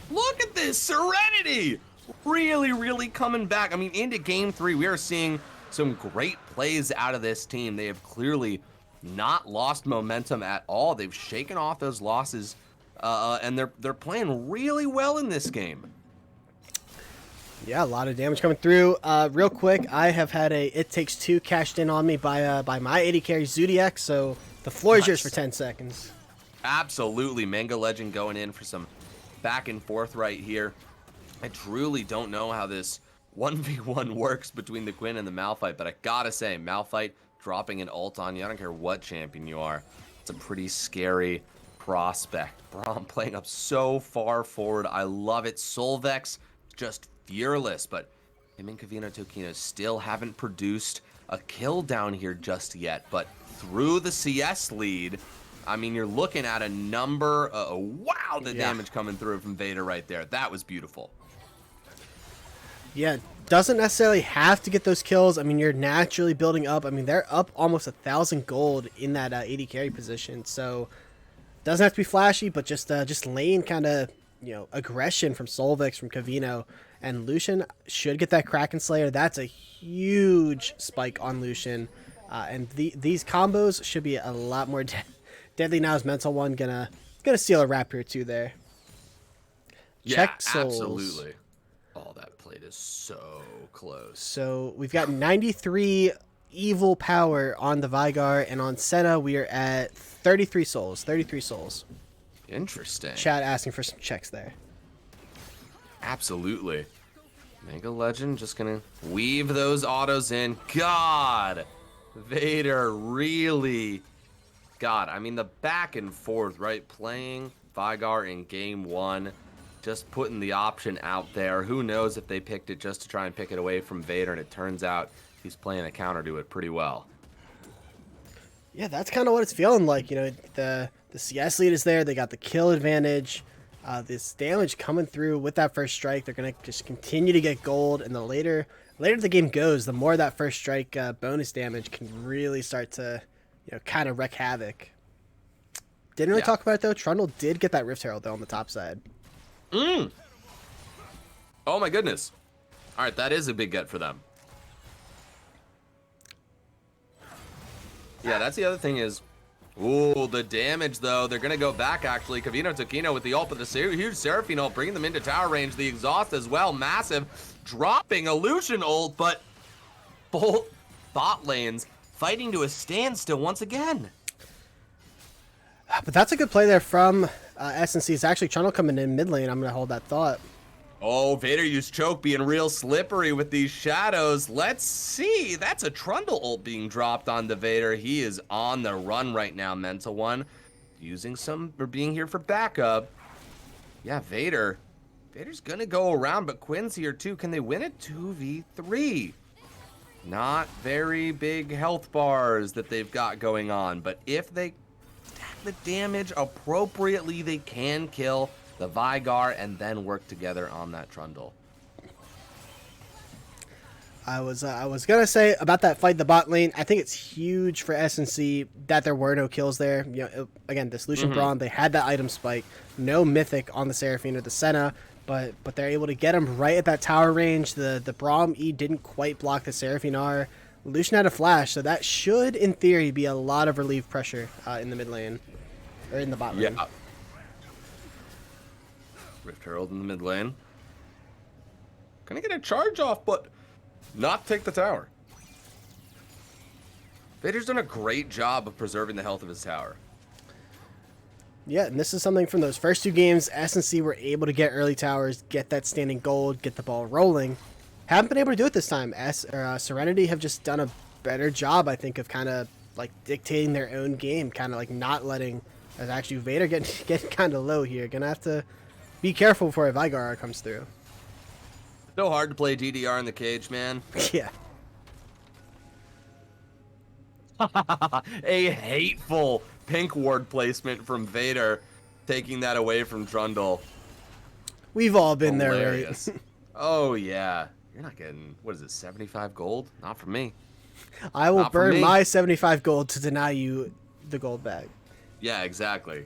Look at this Serenity! Really, really coming back. I mean, into game 3, we are seeing some great plays out of this team. They have clearly not lost momentum at all. They've shaken off those losses, and they're playing really well in this game. Yeah, a lot of damage coming through. Real quick, I have had a It Takes Two cashed in on me by my AD carry Zodiac, so the floor is yours for 10 seconds. Absolutely. Mango Legend going in for some back and forth right here. I truly don't know how this 1v1 works between the Quinn and the Malphite, but I gotta say, Malphite dropping an ult on you, I don't care what champion you are, it's a pretty scary prospect. Braum playing up so far forward. I love it. Solvex just fearless, but him and Kavino Tokino still haven't produced a kill down here just yet. But through the CS lead, I mean, you're looking at a number. Wow, the damage coming through from Vader right there. That was beautiful. Yeah, doesn't necessarily have to get those kills. I mean, you're naturally building up. I mean, they're up almost 1,000 gold in that AD carry position, so doesn't have to be flashy, but just lane kind of, you know, aggression from Solvex, from Kavino, and Lucian should get that Kraken Slayer. That's a huge spike on Lucian, and these combos should be a lot more deadly now. As Mental One gonna steal a wrap here too there. Yeah, Check souls. Absolutely. Oh, that plate is so close. So we've got 93 evil power on the Vigar, and on Senna we are at 33 souls. 33 souls. Interesting. Chat asking for some checks there. Absolutely. Mega Legend just gonna weave those autos in. God, Vader really. God, I mean the back and forth, right? Playing Vigar in game 1, just putting the option out there. Who knows if they picked it just to try and pick it away from Vader, and it turns out he's playing a counter to it pretty well. Yeah, that's kind of what it's feeling like. You know, the CS lead is there. They got the kill advantage. This damage coming through with that first strike. They're going to just continue to get gold. And the later the game goes, the more that first strike bonus damage can really start to, you know, kind of wreak havoc. Didn't really talk about it, though. Trundle did get that Rift Herald, though, on the top side. Oh, my goodness. All right, that is a big get for them. Yeah, that's the other thing is, ooh, the damage, though. They're going to go back, actually. Kavino Tokino with the ult, but the huge Seraphine ult, bringing them into tower range. The exhaust as well, massive. Dropping Illusion ult, but both bot lanes fighting to a standstill once again. But that's a good play there from SNC. It's actually Trundle coming in mid lane. I'm going to hold that thought. Oh, Vader used choke, being real slippery with these shadows. Let's see. That's a Trundle ult being dropped onto Vader. He is on the run right now, Mental One. Using some, or being here for backup. Yeah, Vader's going to go around, but Quinn's here too. Can they win it? 2v3. Not very big health bars that they've got going on, but if they stack the damage appropriately, they can kill the Vigar and then work together on that Trundle. I was gonna say about that fight, the bot lane. I think it's huge for SNC that there were no kills there. You know, again, this Lucian Braum, they had that item spike, no mythic on the Seraphine or the Senna, but they're able to get him right at that tower range. The Braum E didn't quite block the Seraphine R. Lucian had a flash, so that should, in theory, be a lot of relief pressure in the mid lane or in the bot lane. Yeah. Rift Herald in the mid lane. Gonna get a charge off, but not take the tower. Vader's done a great job of preserving the health of his tower. Yeah, and this is something from those first two games. SNC were able to get early towers, get that standing gold, get the ball rolling. haven't been able to do it this time. Serenity have just done a better job, I think, of kind of like dictating their own game, kind of like not letting. As actually Vader getting kind of low here. Gonna have to be careful before a Vigor comes through. So hard to play DDR in the cage, man. Yeah. A hateful pink ward placement from Vader, taking that away from Trundle. We've all been Hilarious. there, right? Oh, yeah. You're not getting, what is it, 75 gold? Not from me. I will Not from burn me. my 75 gold to deny you the gold back. Yeah, exactly.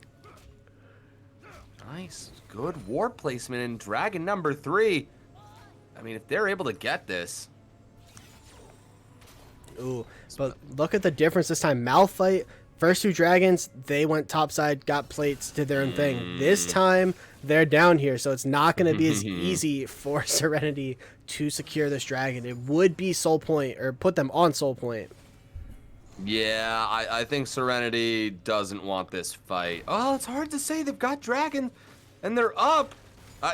Nice. Good ward placement in Dragon number 3. I mean, if they're able to get this. Ooh, but look at the difference this time. Malphite, first 2 dragons, they went topside, got plates, did their own thing. This time, they're down here, so it's not going to be as easy for Serenity to secure this dragon. It would be soul point, or put them on soul point. Yeah, I think Serenity doesn't want this fight. Oh, it's hard to say. They've got Dragon, and they're up.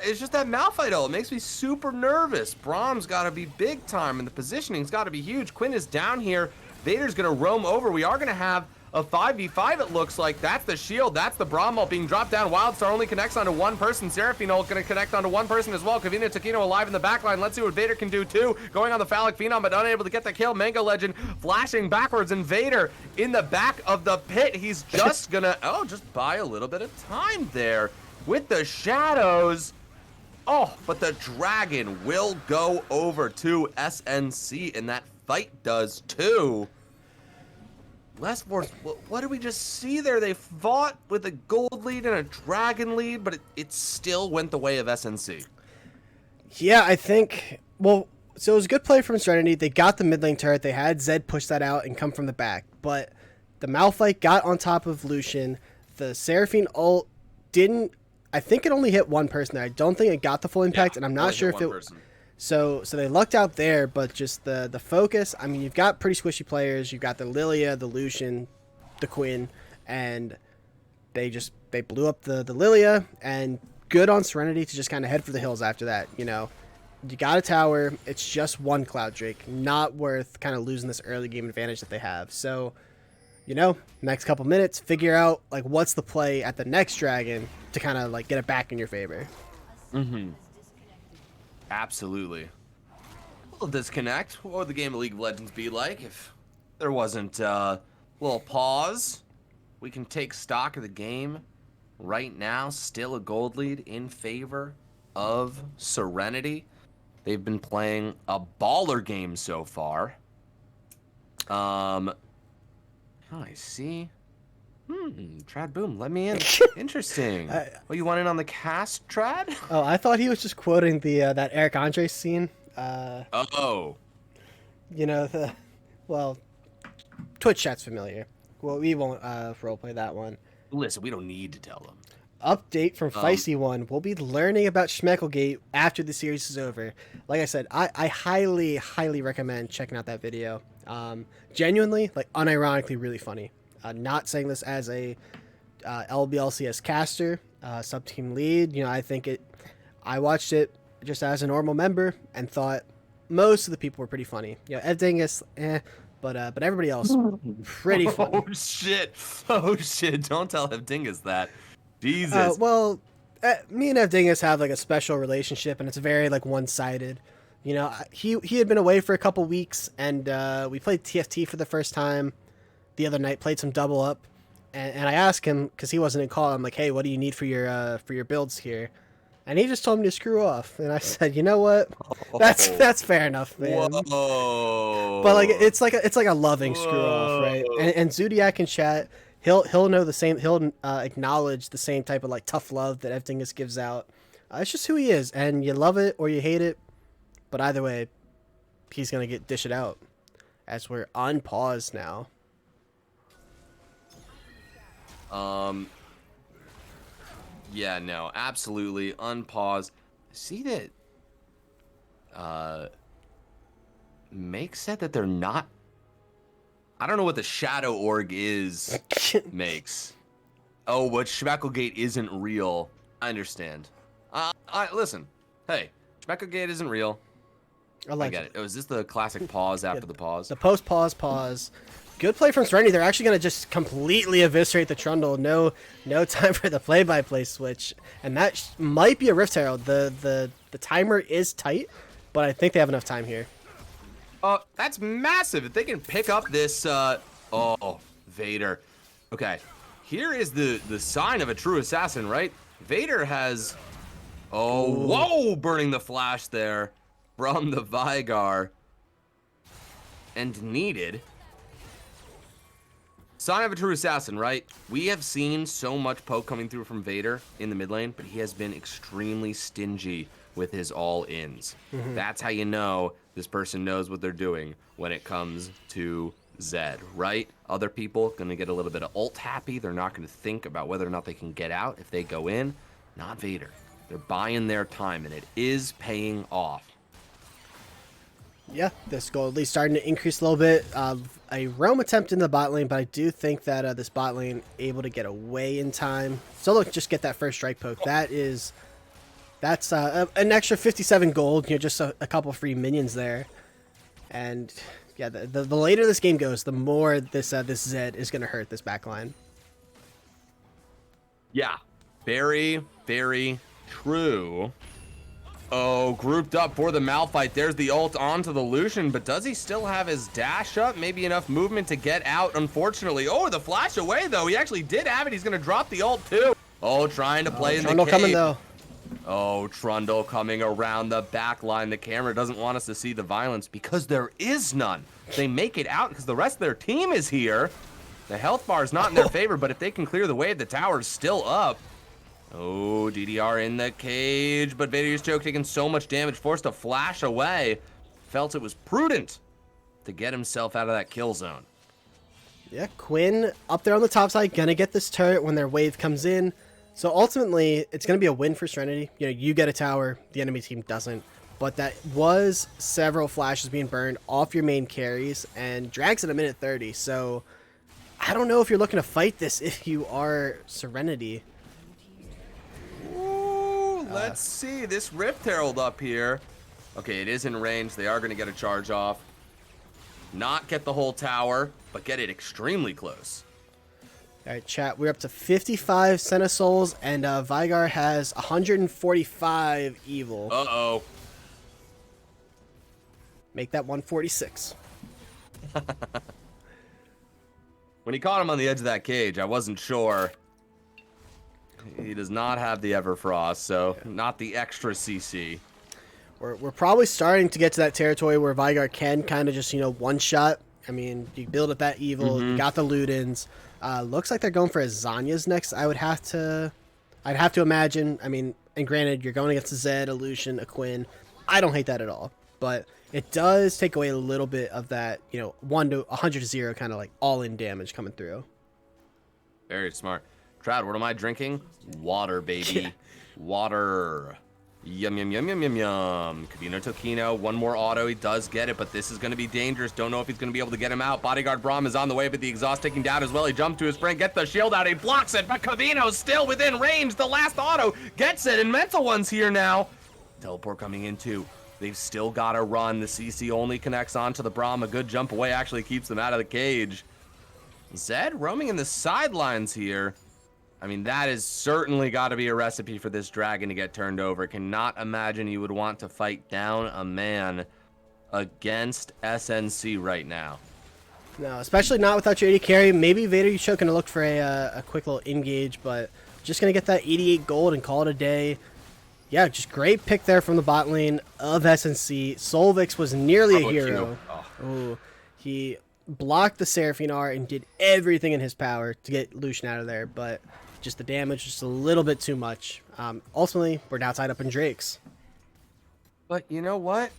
It's just that Malphite ult. It makes me super nervous. Brahm's got to be big time, and the positioning's got to be huge. Quinn is down here. Vader's going to roam over. We are going to have a 5v5, it looks like. That's the shield. That's the Braum ult being dropped down. Wildstar only connects onto one person. Seraphine ult going to connect onto one person as well. Kavina Takino alive in the backline. Let's see what Vader can do too. Going on the Phallic Phenom, but unable to get the kill. Mango Legend flashing backwards, and Vader in the back of the pit. He's just going to, just buy a little bit of time there with the shadows. Oh, but the dragon will go over to SNC, and that fight does too. Less Force, what did we just see there? They fought with a gold lead and a dragon lead, but it still went the way of SNC. Yeah, I think, well, so it was a good play from Serenity. They got the mid lane turret. They had Zed push that out and come from the back. But the Malphite got on top of Lucian. The Seraphine ult didn't, I think it only hit one person there. I don't think it got the full impact, and I'm not sure if it... Person. So they lucked out there, but just the focus, I mean, you've got pretty squishy players. You've got the Lilia, the Lucian, the Quinn, and they blew up the Lilia, and good on Serenity to just kind of head for the hills after that. You know, you got a tower. It's just one Cloud Drake. Not worth kind of losing this early game advantage that they have. So, you know, next couple minutes, figure out, like, what's the play at the next dragon to kind of, like, get it back in your favor. Mm-hmm. Absolutely. A little disconnect. What would the game of League of Legends be like if there wasn't a little pause? We can take stock of the game right now. Still a gold lead in favor of Serenity. They've been playing a baller game so far. Oh, I see. Trad Boom, let me in. Interesting. You want in on the cast, Trad? Oh, I thought he was just quoting the that Eric Andre scene. Oh. You know, Twitch chat's familiar. Well, we won't roleplay that one. Listen, we don't need to tell them. Update from Feisty One. We'll be learning about Schmecklegate after the series is over. Like I said, I highly, highly recommend checking out that video. Genuinely, like, unironically really funny. Not saying this as a LBLCS caster, sub-team lead. You know, I watched it just as a normal member and thought most of the people were pretty funny. You know, Ed Dingus, but everybody else, pretty funny. Oh, shit. Don't tell Ed Dingus that. Jesus. Me and Ed Dingus have, like, a special relationship, and it's very, like, one-sided. You know, he had been away for a couple weeks, and we played TFT for the first time the other night, played some double up, and I asked him, because he wasn't in call, I'm like, hey, what do you need for your builds here? And he just told me to screw off, and I said, you know what, that's fair enough, man. Whoa. But like it's like a loving screw off, right? And Zodiac in chat, he'll know the same, he'll acknowledge the same type of, like, tough love that Evdingus gives out. It's just who he is, and you love it or you hate it, but either way, he's gonna dish it out. As we're on pause now. Yeah, no, absolutely. Unpause. See that Make said that they're not, I don't know what the Shadow Org is. Makes. Oh, but Schmecklegate isn't real. I understand. Listen. Hey, Schmecklegate isn't real. I get it. Oh, is this the classic pause after the pause? The post-pause. Good play from Serenity. They're actually going to just completely eviscerate the Trundle. No time for the play-by-play switch. And that might be a Rift Herald. The timer is tight, but I think they have enough time here. That's massive. If they can pick up this, oh, Vader. Okay, here is the sign of a true assassin, right? Vader has, whoa, burning the flash there from the Vigar. And needed. Sign of a true assassin, right? We have seen so much poke coming through from Vader in the mid lane, but he has been extremely stingy with his all-ins. That's how you know this person knows what they're doing when it comes to Zed, right? Other people gonna get a little bit of ult happy. They're not gonna think about whether or not they can get out if they go in. Not Vader. They're buying their time, and it is paying off. Yeah, this goal at least starting to increase a little bit. A roam attempt in the bot lane, but I do think that this bot lane able to get away in time. So look, just get that first strike poke. That's an extra 57 gold. Just a couple free minions there. And yeah, the later this game goes, the more this Zed is going to hurt this backline. Yeah, very, very true. Oh, grouped up for the Malphite. There's the ult onto the Lucian, but does he still have his dash up? Maybe enough movement to get out, unfortunately. Oh, the flash away, though. He actually did have it. He's going to drop the ult, too. Oh, trying to play in the cave. Coming, though. Oh, Trundle coming around the back line. The camera doesn't want us to see the violence because there is none. They make it out because the rest of their team is here. The health bar is not in their favor, but if they can clear the wave, the tower's still up. Oh, DDR in the cage, but Vader's choke taking so much damage, forced to flash away. Felt it was prudent to get himself out of that kill zone. Yeah, Quinn up there on the top side, gonna get this turret when their wave comes in. So ultimately, it's gonna be a win for Serenity. You get a tower, the enemy team doesn't. But that was several flashes being burned off your main carries, and drags at a minute 30. So I don't know if you're looking to fight this if you are Serenity. Let's see this Rift Herald up here. Okay, it is in range. They are going to get a charge off. Not get the whole tower, but get it extremely close. All right, chat. We're up to 55 Senna Souls, and Vigar has 145 evil. Uh-oh. Make that 146. When he caught him on the edge of that cage, I wasn't sure. He does not have the Everfrost, so not the extra CC. We're probably starting to get to that territory where Vigar can kind of just, one-shot. I mean, you build up that evil, you got the Ludens. Looks like they're going for a Zanya's next. I'd have to imagine. I mean, and granted, you're going against a Zed, a Lucian, a Quinn. I don't hate that at all. But it does take away a little bit of that, 1 to 100 to 0 kind of like all-in damage coming through. Very smart. Trad, what am I drinking? Water, baby. Yeah. Water. Yum, yum, yum, yum, yum, yum. Kavino Tokino, one more auto. He does get it, but this is going to be dangerous. Don't know if he's going to be able to get him out. Bodyguard Braum is on the way, but the exhaust taking down as well. He jumped to his friend, gets the shield out. He blocks it, but Kavino's still within range. The last auto gets it, and Mental One's here now. Teleport coming in, too. They've still got to run. The CC only connects onto the Braum. A good jump away actually keeps them out of the cage. Zed roaming in the sidelines here. I mean, that has certainly got to be a recipe for this dragon to get turned over. Cannot imagine you would want to fight down a man against SNC right now. No, especially not without your AD carry. Maybe Vader Yusho going to look for a quick little engage, but just going to get that 88 gold and call it a day. Yeah, just great pick there from the bot lane of SNC. Solvix was nearly a hero. Oh, he blocked the Seraphine R and did everything in his power to get Lucian out of there, but just the damage just a little bit too much. Ultimately, we're now tied up in Drakes. But you know what?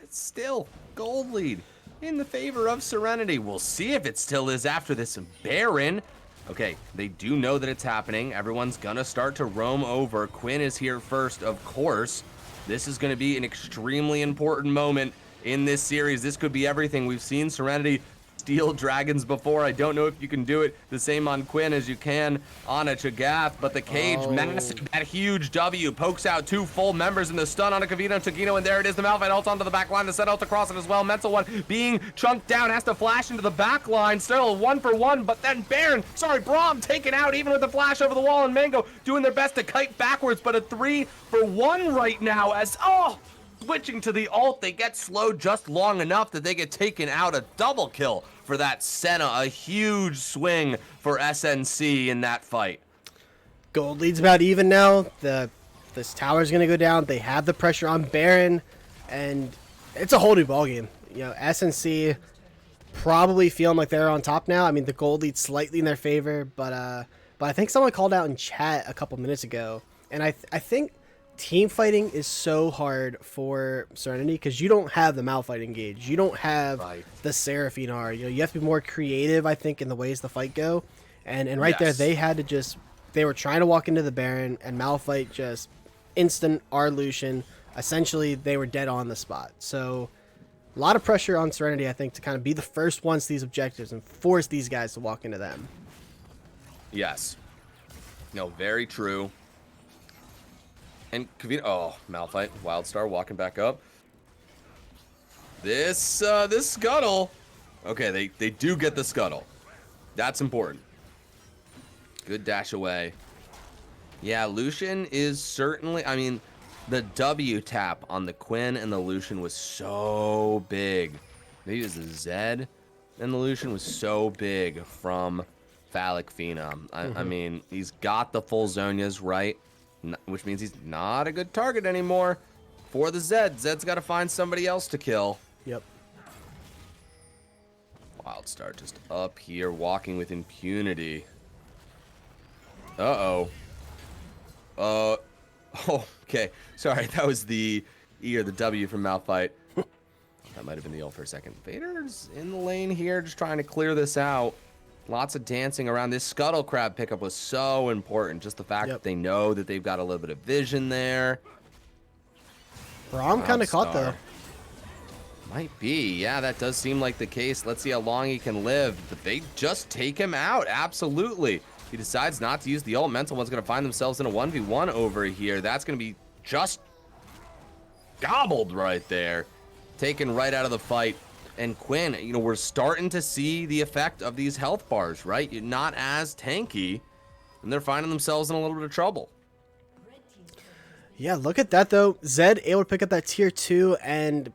It's still gold lead in the favor of Serenity. We'll see if it still is after this Baron. Okay, they do know that it's happening. Everyone's gonna start to roam over. Quinn is here first, of course. This is gonna be an extremely important moment in this series. This could be everything. We've seen Serenity steal dragons before. I don't know if you can do it the same on Quinn as you can on a Chagath, but the cage, massive, that huge W, pokes out 2 full members in the stun on a Kavino Tagino, and there it is, the Malphite ult onto the back line, the set ult across it as well. Mental one being chunked down, has to flash into the back line, still 1-for-1, but then Braum taken out even with the flash over the wall, and Mango doing their best to kite backwards, but a 3-for-1 right now as, switching to the ult, they get slowed just long enough that they get taken out. A double kill for that Senna, a huge swing for SNC in that fight. Gold leads about even now. This tower's gonna go down. They have the pressure on Baron, and it's a whole new ballgame. You know, SNC probably feeling like they're on top now. I mean, the gold lead's slightly in their favor, but I think someone called out in chat a couple minutes ago, and I think team fighting is so hard for Serenity because you don't have the Malphite engage. You don't have the Seraphine R. You know, you have to be more creative, I think, in the ways the fight go. And right there, they had to they were trying to walk into the Baron, and Malphite just instant R Lucian. Essentially, they were dead on the spot. So a lot of pressure on Serenity, I think, to kind of be the first ones to these objectives and force these guys to walk into them. Yes. No, very true. And Kavino, Malphite, Wildstar walking back up. This scuttle. Okay, they do get the scuttle. That's important. Good dash away. Yeah, Lucian is certainly, I mean, the W tap on the Quinn and the Lucian was so big. Maybe it was the Zed and the Lucian was so big from Phallic Phenom. I mean, he's got the full Zonias right, which means he's not a good target anymore for the Zed. Zed's got to find somebody else to kill. Yep. Wildstar just up here walking with impunity. Okay. Sorry, that was the E or the W from Malphite. That might have been the ult for a second. Vader's in the lane here, just trying to clear this out. Lots of dancing around. This Scuttle Crab pickup was so important. Just the fact that they know that they've got a little bit of vision there. Braum kind of caught though. Might be. Yeah, that does seem like the case. Let's see how long he can live. But they just take him out. Absolutely. He decides not to use the ult. Mental One's going to find themselves in a 1v1 over here. That's going to be just gobbled right there. Taken right out of the fight. And Quinn, you know, we're starting to see the effect of these health bars, right? You're not as tanky, and they're finding themselves in a little bit of trouble. Yeah, look at that, though. Zed able to pick up that tier 2, and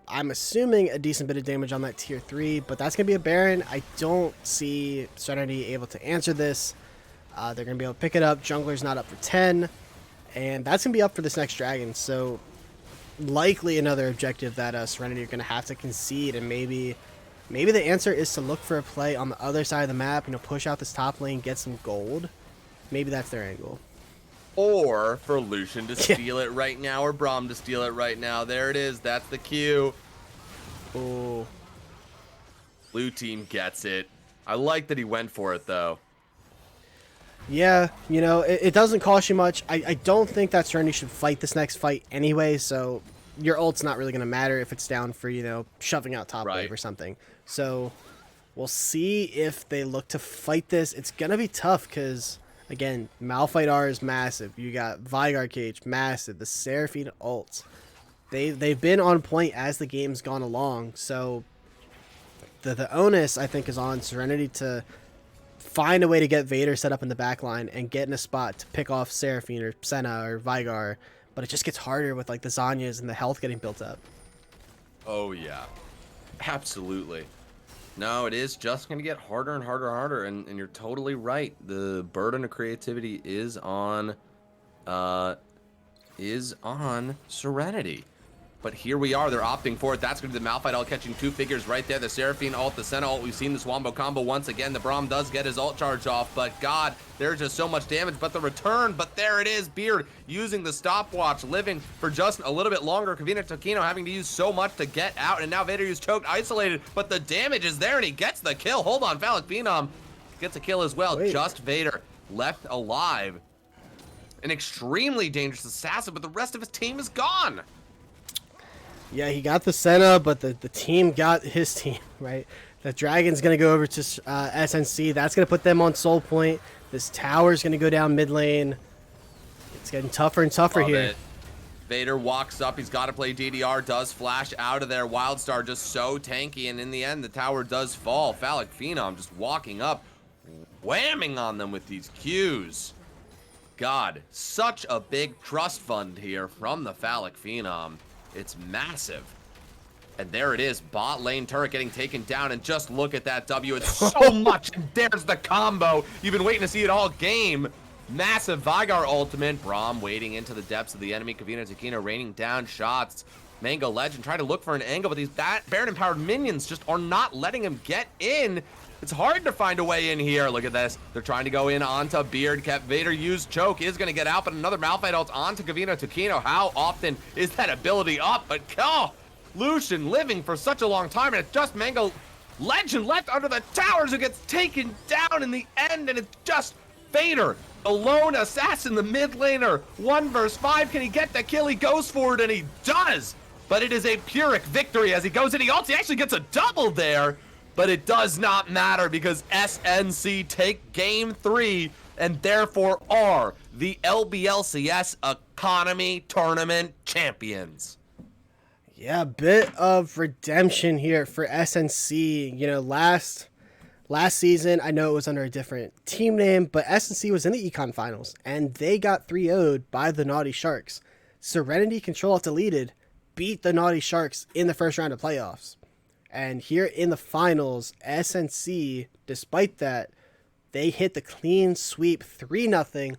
I'm assuming a decent bit of damage on that tier 3, but that's going to be a Baron. I don't see Serenity able to answer this. They're going to be able to pick it up. Jungler's not up for 10, and that's going to be up for this next dragon, so likely another objective that Serenity are going to have to concede, and maybe the answer is to look for a play on the other side of the map, you know, push out this top lane, get some gold. Maybe that's their angle. Or for Lucian to steal it right now, or Braum to steal it right now. There it is. That's the cue. Oh. Blue team gets it. I like that he went for it, though. Yeah, you know, it doesn't cost you much. I don't think that Serenity should fight this next fight anyway, so your ult's not really going to matter if it's down for, you know, shoving out top wave or something. So we'll see if they look to fight this. It's going to be tough because, again, Malphite R is massive. You got Veigar Cage, massive. The Seraphine ult. They've been on point as the game's gone along, so the onus, I think, is on Serenity to find a way to get Vader set up in the back line and get in a spot to pick off Seraphine or Senna or Veigar, but it just gets harder with like the Zhonya's and the health getting built up. Oh yeah, absolutely. No, it is just going to get harder and harder, and you're totally right. The burden of creativity is on Serenity. But here we are, they're opting for it. That's going to be the Malphite ult catching 2 figures right there. The Seraphine ult, the Senna ult. We've seen this Wombo combo once again. The Braum does get his ult charge off, but God, there's just so much damage. But the return, but there it is. Beard using the stopwatch, living for just a little bit longer. Kavino Tokino having to use so much to get out, and now Vader is choked, isolated, but the damage is there, and he gets the kill. Hold on, Phallic Phenom gets a kill as well. Wait. Just Vader left alive. An extremely dangerous assassin, but the rest of his team is gone. Yeah, he got the Senna, but the team got his team, right? The Dragon's going to go over to SNC. That's going to put them on soul point. This tower's going to go down mid lane. It's getting tougher and tougher here. Vader walks up. He's got to play DDR. Does flash out of there. Wildstar just so tanky. And in the end, the tower does fall. Phallic Phenom just walking up, whamming on them with these Qs. God, such a big trust fund here from the Phallic Phenom. It's massive. And there it is. Bot lane turret getting taken down. And just look at that W. It's so much. And there's the combo. You've been waiting to see it all game. Massive Vygar ultimate. Braum wading into the depths of the enemy. Kavina Takino raining down shots. Mango Legend trying to look for an angle, but these Baron-empowered minions just are not letting him get in. It's hard to find a way in here. Look at this. They're trying to go in onto Beard. Kept Vader used choke. Is going to get out, but another Malphite ult onto Kavina Takino. How often is that ability up? But Lucian living for such a long time, and it's just Mango Legend left under the towers who gets taken down in the end, and it's just Vader, a lone assassin, the mid laner, 1 versus 5. Can he get the kill? He goes for it, and he does. But it is a Pyrrhic victory as he goes in. He actually gets a double there, but it does not matter because SNC take game 3 and therefore are the LBLCS Economy Tournament champions. Yeah, a bit of redemption here for SNC. You know, last season, I know it was under a different team name, but SNC was in the Econ Finals, and they got 3-0'd by the Naughty Sharks. Serenity Control Alt Deleted beat the Naughty Sharks in the first round of playoffs. And here in the finals, SNC, despite that, they hit the clean sweep 3-0.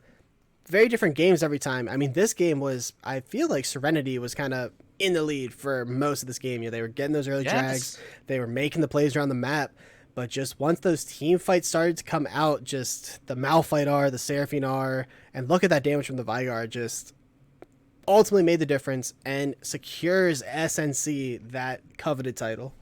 Very different games every time. I mean, this game was, I feel like Serenity was kind of in the lead for most of this game. You know, they were getting those early drags. They were making the plays around the map. But just once those team fights started to come out, just the Malphite R, the Seraphine R, and look at that damage from the Vygar, just ultimately made the difference and secures SNC that coveted title.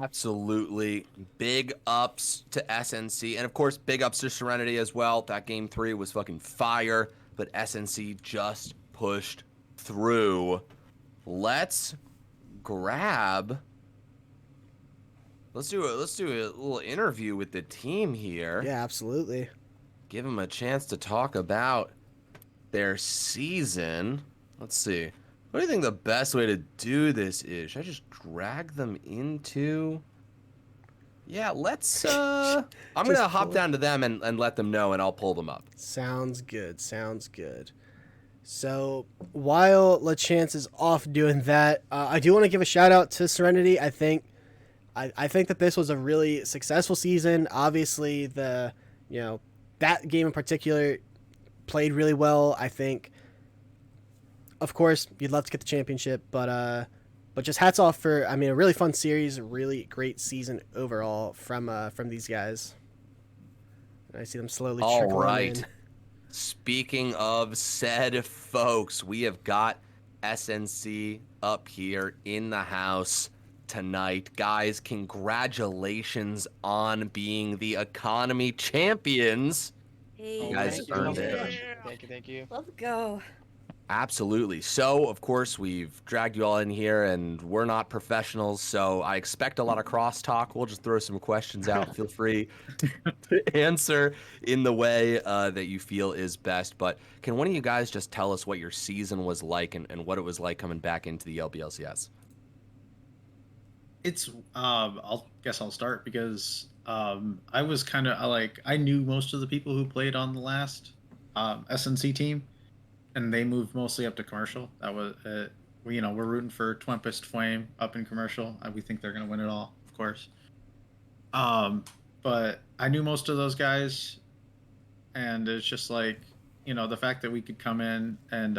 Absolutely. Big ups to SNC. And of course, big ups to Serenity as well. That game 3 was fucking fire, but SNC just pushed through. Let's do a little interview with the team here. Yeah, absolutely. Give them a chance to talk about their season. Let's see. What do you think the best way to do this is? Should I just drag them into? Yeah, let's I'm gonna hop down to them and let them know, and I'll pull them up. Sounds good. Sounds good. So while LeChance is off doing that, I do want to give a shout out to Serenity. I think that this was a really successful season. Obviously, that game in particular played really well. I think, of course, you'd love to get the championship, but just hats off for, I mean, a really fun series, a really great season overall from these guys. And I see them slowly trickling in. Speaking of said folks, we have got SNC up here in the house tonight. Guys, congratulations on being the Economy champions. Hey, you guys earned it. Thank you. Let's go. Absolutely. So, of course, we've dragged you all in here, and we're not professionals, so I expect a lot of crosstalk. We'll just throw some questions out. Feel free to answer in the way that you feel is best. But can one of you guys just tell us what your season was like and what it was like coming back into the LBLCS? It's I'll start because I was kind of I knew most of the people who played on the last SNC team, and they moved mostly up to commercial. That was we're rooting for Twempest Flame up in commercial. We think they're gonna win it all, of course. But I knew most of those guys, and it's just the fact that we could come in and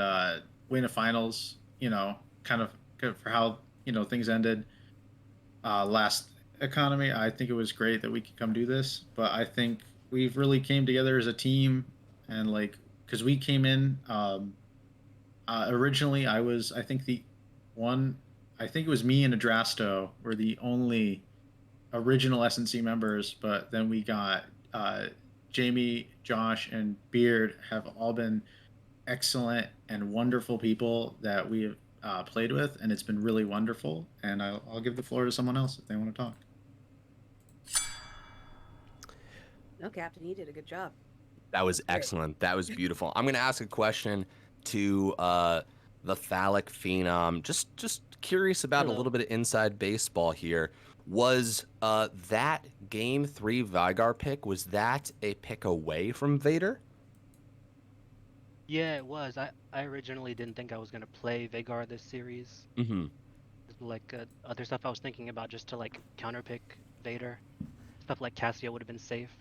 win a finals, kind of for how things ended. Last Economy, I think it was great that we could come do this, but I think we've really came together as a team, and because we came in originally, I think it was me and Adrasto were the only original SNC members, but then we got Jamie, Josh, and Beard have all been excellent and wonderful people that we have played with, and it's been really wonderful. And I'll give the floor to someone else if they want to talk. No, Captain, you did a good job. That was excellent. That was beautiful. I'm gonna ask a question to the phallic phenom. Just curious about a little bit of inside baseball here. Was that game 3 Vygar pick, was that a pick away from Vader? Yeah, it was. I originally didn't think I was gonna play Vagar this series. Mm-hmm. Like other stuff I was thinking about just to like counterpick Vader. Stuff like Cassio would have been safe,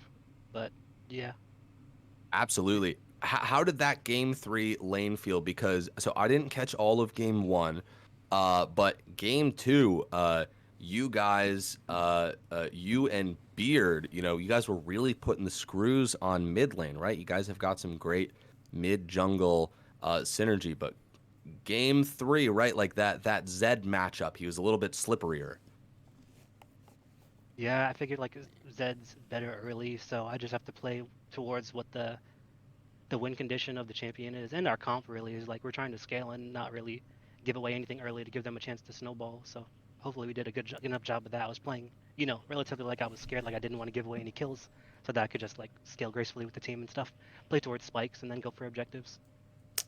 but yeah. Absolutely. How did that game 3 lane feel? Because so I didn't catch all of game 1, but game 2, you guys, you and Beard, you guys were really putting the screws on mid lane, right? You guys have got some great mid jungle synergy, but game 3, right? Like that Zed matchup, he was a little bit slipperier. Yeah, I figured like Zed's better early, so I just have to play towards what the win condition of the champion is, and our comp really is like we're trying to scale and not really give away anything early to give them a chance to snowball. So hopefully we did a good enough job of that. I was playing, relatively like I was scared, like I didn't want to give away any kills, so that I could just like scale gracefully with the team and stuff, play towards spikes, and then go for objectives.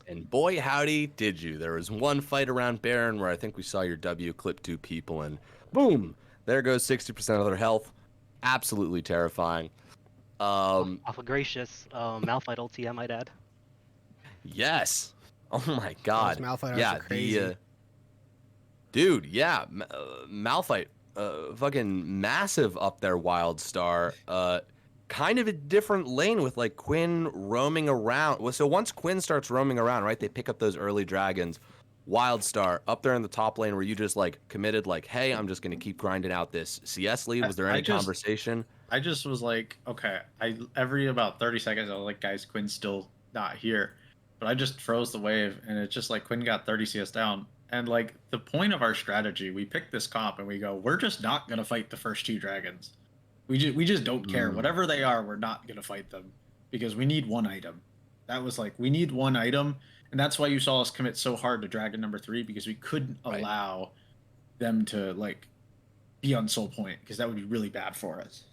And boy, howdy, did you. There was one fight around Baron where I think we saw your W clip 2 people, and boom, there goes 60% of their health. Absolutely terrifying. Off a gracious Malphite ulti, I might add. Yes. Oh my god. Those Malphite yeah, are crazy. Dude, yeah, Malphite, fucking massive up there, Wildstar. Kind of a different lane with like Quinn roaming around. Well, so once Quinn starts roaming around, right, they pick up those early dragons. Wildstar up there in the top lane where you just like committed, like, hey, I'm just gonna keep grinding out this CS lead. Was there any conversation? I just was like, okay. Every about 30 seconds, I was like, guys, Quinn's still not here, but I just froze the wave, and it's just like Quinn got 30 CS down. And like the point of our strategy, we picked this comp, and we go, we're just not gonna fight the first 2 dragons. We just don't care. Whatever they are, we're not gonna fight them because we need one item. That was like, we need one item, and that's why you saw us commit so hard to dragon number 3, because we couldn't allow them to like be on soul point, because that would be really bad for us.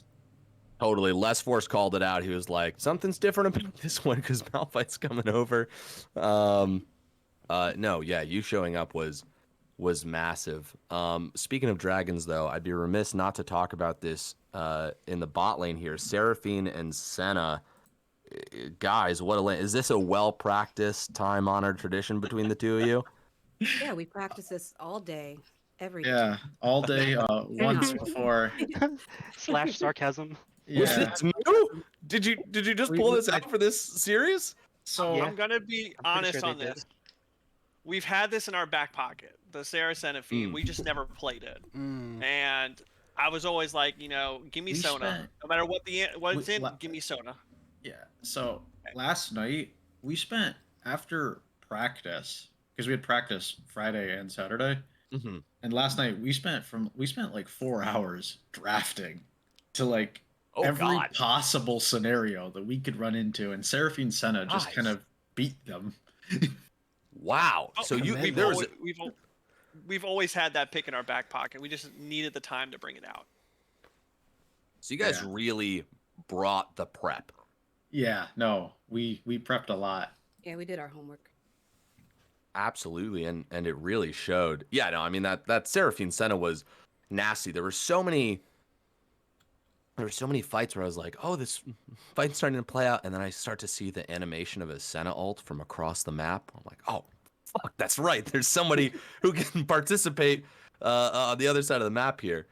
Totally. Les Force called it out. He was like, something's different about this one because Malphite's coming over. No, yeah, you showing up was massive. Speaking of dragons, though, I'd be remiss not to talk about this in the bot lane here. Seraphine and Senna. Guys, what a lane. Is this a well-practiced, time-honored tradition between the two of you? Yeah, we practice this all day, every day. Yeah, all day, once before. / sarcasm. Yeah. Was this new? Did you just pull this out for this series? So I'm gonna be honest on this. We've had this in our back pocket, the Sarah Serenity. We just never played it, and I was always like, give me Sona. No matter what's in, give me Sona. Yeah. So last night we spent, after practice, because we had practice Friday and Saturday, and last night we spent like 4 hours drafting to like every possible scenario that we could run into, and Seraphine Senna just kind of beat them. Wow. So we've always had that pick in our back pocket. We just needed the time to bring it out. So you guys really brought the prep. Yeah, no, we prepped a lot. Yeah, we did our homework. Absolutely, and it really showed. Yeah, no, I mean that Seraphine Senna was nasty. There were so many fights where I was like, oh, this fight's starting to play out, and then I start to see the animation of a Senna ult from across the map. I'm like, oh, fuck, that's right. There's somebody who can participate on the other side of the map here.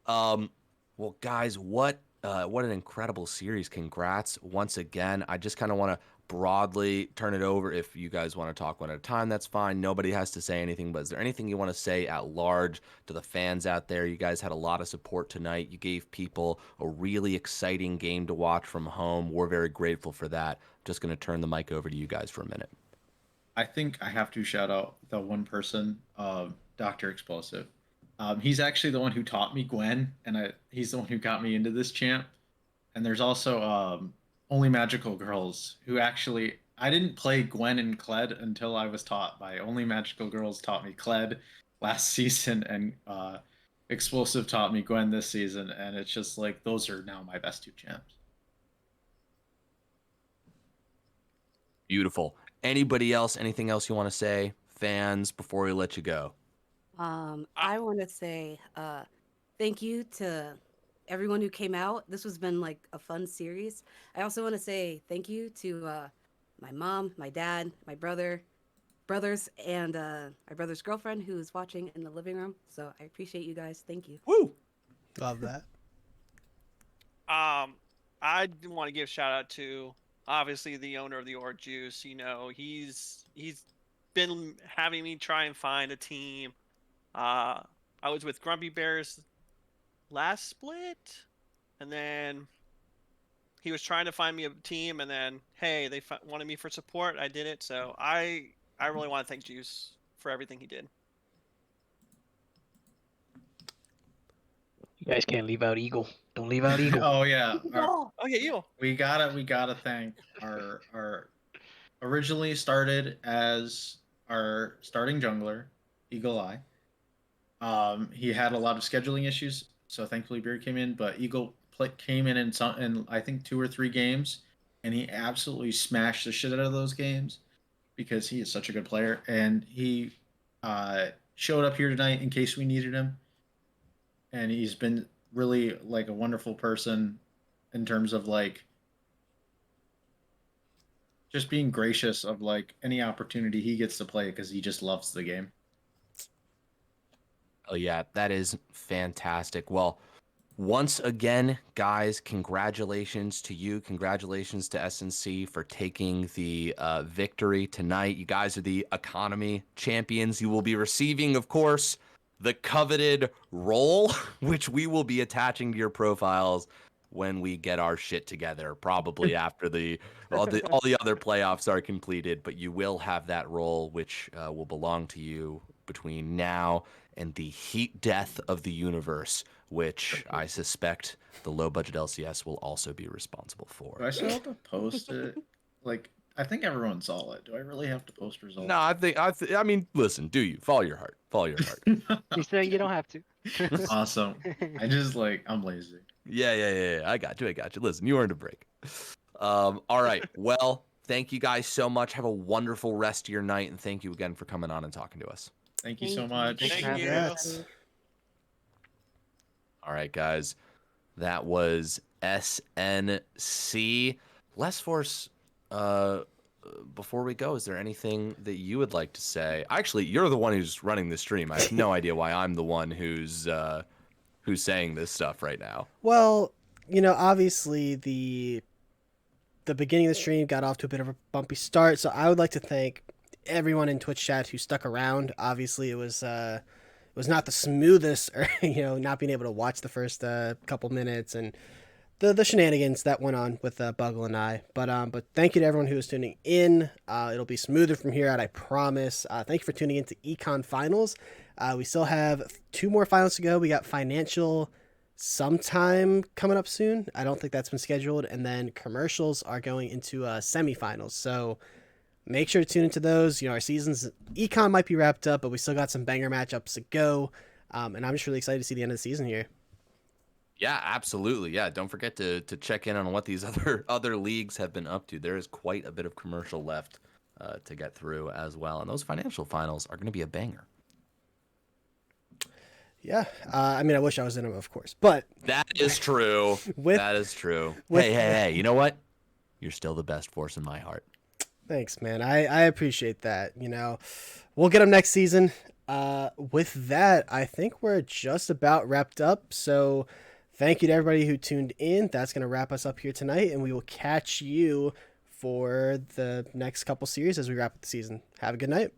Well, guys, what an incredible series. Congrats once again. I just kind of want to broadly turn it over. If you guys want to talk one at a time, that's fine. Nobody has to say anything, but is there anything you want to say at large to the fans out there? You guys had a lot of support tonight. You gave people a really exciting game to watch from home. We're very grateful for that. Just going to turn the mic over to you guys for a minute. I think I have to shout out the one person, Dr. Explosive. He's actually the one who taught me Gwen, and he's the one who got me into this champ. And there's also Only Magical Girls, who actually, I didn't play Gwen and Kled until I was taught by Only Magical Girls taught me Kled last season, and Explosive taught me Gwen this season, and it's just like, those are now my best 2 champs. Beautiful. Anybody else? Anything else you want to say, fans, before we let you go? I want to say thank you to everyone who came out. This has been like a fun series. I also want to say thank you to my mom, my dad, my brothers, and my brother's girlfriend who's watching in the living room. So I appreciate you guys. Thank you. Woo! Love that. I want to give shout out to obviously the owner of the Orange Juice. You know, he's been having me try and find a team. I was with Grumpy Bears last split, and then he was trying to find me a team, and then hey, they wanted me for support. I did it, so I really want to thank Juice for everything he did. You guys can't leave out Eagle. Don't leave out Eagle. Oh yeah. Oh yeah, Eagle. We gotta thank our originally started as our starting jungler, Eagle Eye. He had a lot of scheduling issues, so thankfully Beard came in. But Eagle came in I think 2 or 3 games, and he absolutely smashed the shit out of those games because he is such a good player. And he showed up here tonight in case we needed him, and he's been really like a wonderful person in terms of like just being gracious of like any opportunity he gets to play because he just loves the game. Oh yeah, that is fantastic. Well, once again, guys, congratulations to you. Congratulations to SNC for taking the victory tonight. You guys are the economy champions. You will be receiving, of course, the coveted role, which we will be attaching to your profiles when we get our shit together, probably after all the other playoffs are completed. But you will have that role, which will belong to you between now and the heat death of the universe, which I suspect the low budget LCS will also be responsible for. Do I still have to post it? Like, I think everyone saw it. Do I really have to post results? No, I mean, listen, do you follow your heart? Follow your heart. He's saying you don't have to. Awesome. I'm lazy. Yeah. I got you. Listen, you earned a break. All right. Well, thank you guys so much. Have a wonderful rest of your night, and thank you again for coming on and talking to us. Thank you so much. Thank you. All right, guys. That was SNC. Less Force, before we go, is there anything that you would like to say? Actually, you're the one who's running the stream. I have no idea why I'm the one who's saying this stuff right now. Well, obviously the beginning of the stream got off to a bit of a bumpy start, so I would like to thank everyone in Twitch chat who stuck around. Obviously, it was not the smoothest, or not being able to watch the first couple minutes and the shenanigans that went on with Buggle and I. But thank you to everyone who was tuning in. It'll be smoother from here out, I promise. Thank you for tuning in to Econ Finals. We still have 2 more finals to go. We got Financial sometime coming up soon. I don't think that's been scheduled, and then commercials are going into semifinals. So make sure to tune into those. Our seasons, Econ might be wrapped up, but we still got some banger matchups to go. And I'm just really excited to see the end of the season here. Yeah, absolutely. Yeah, don't forget to check in on what these other leagues have been up to. There is quite a bit of commercial left to get through as well, and those financial finals are going to be a banger. Yeah, I mean, I wish I was in them, of course, but that is true. That is true. Hey, you know what? You're still the best force in my heart. Thanks, man. I appreciate that. We'll get them next season. With that, I think we're just about wrapped up. So thank you to everybody who tuned in. That's going to wrap us up here tonight, and we will catch you for the next couple series as we wrap up the season. Have a good night.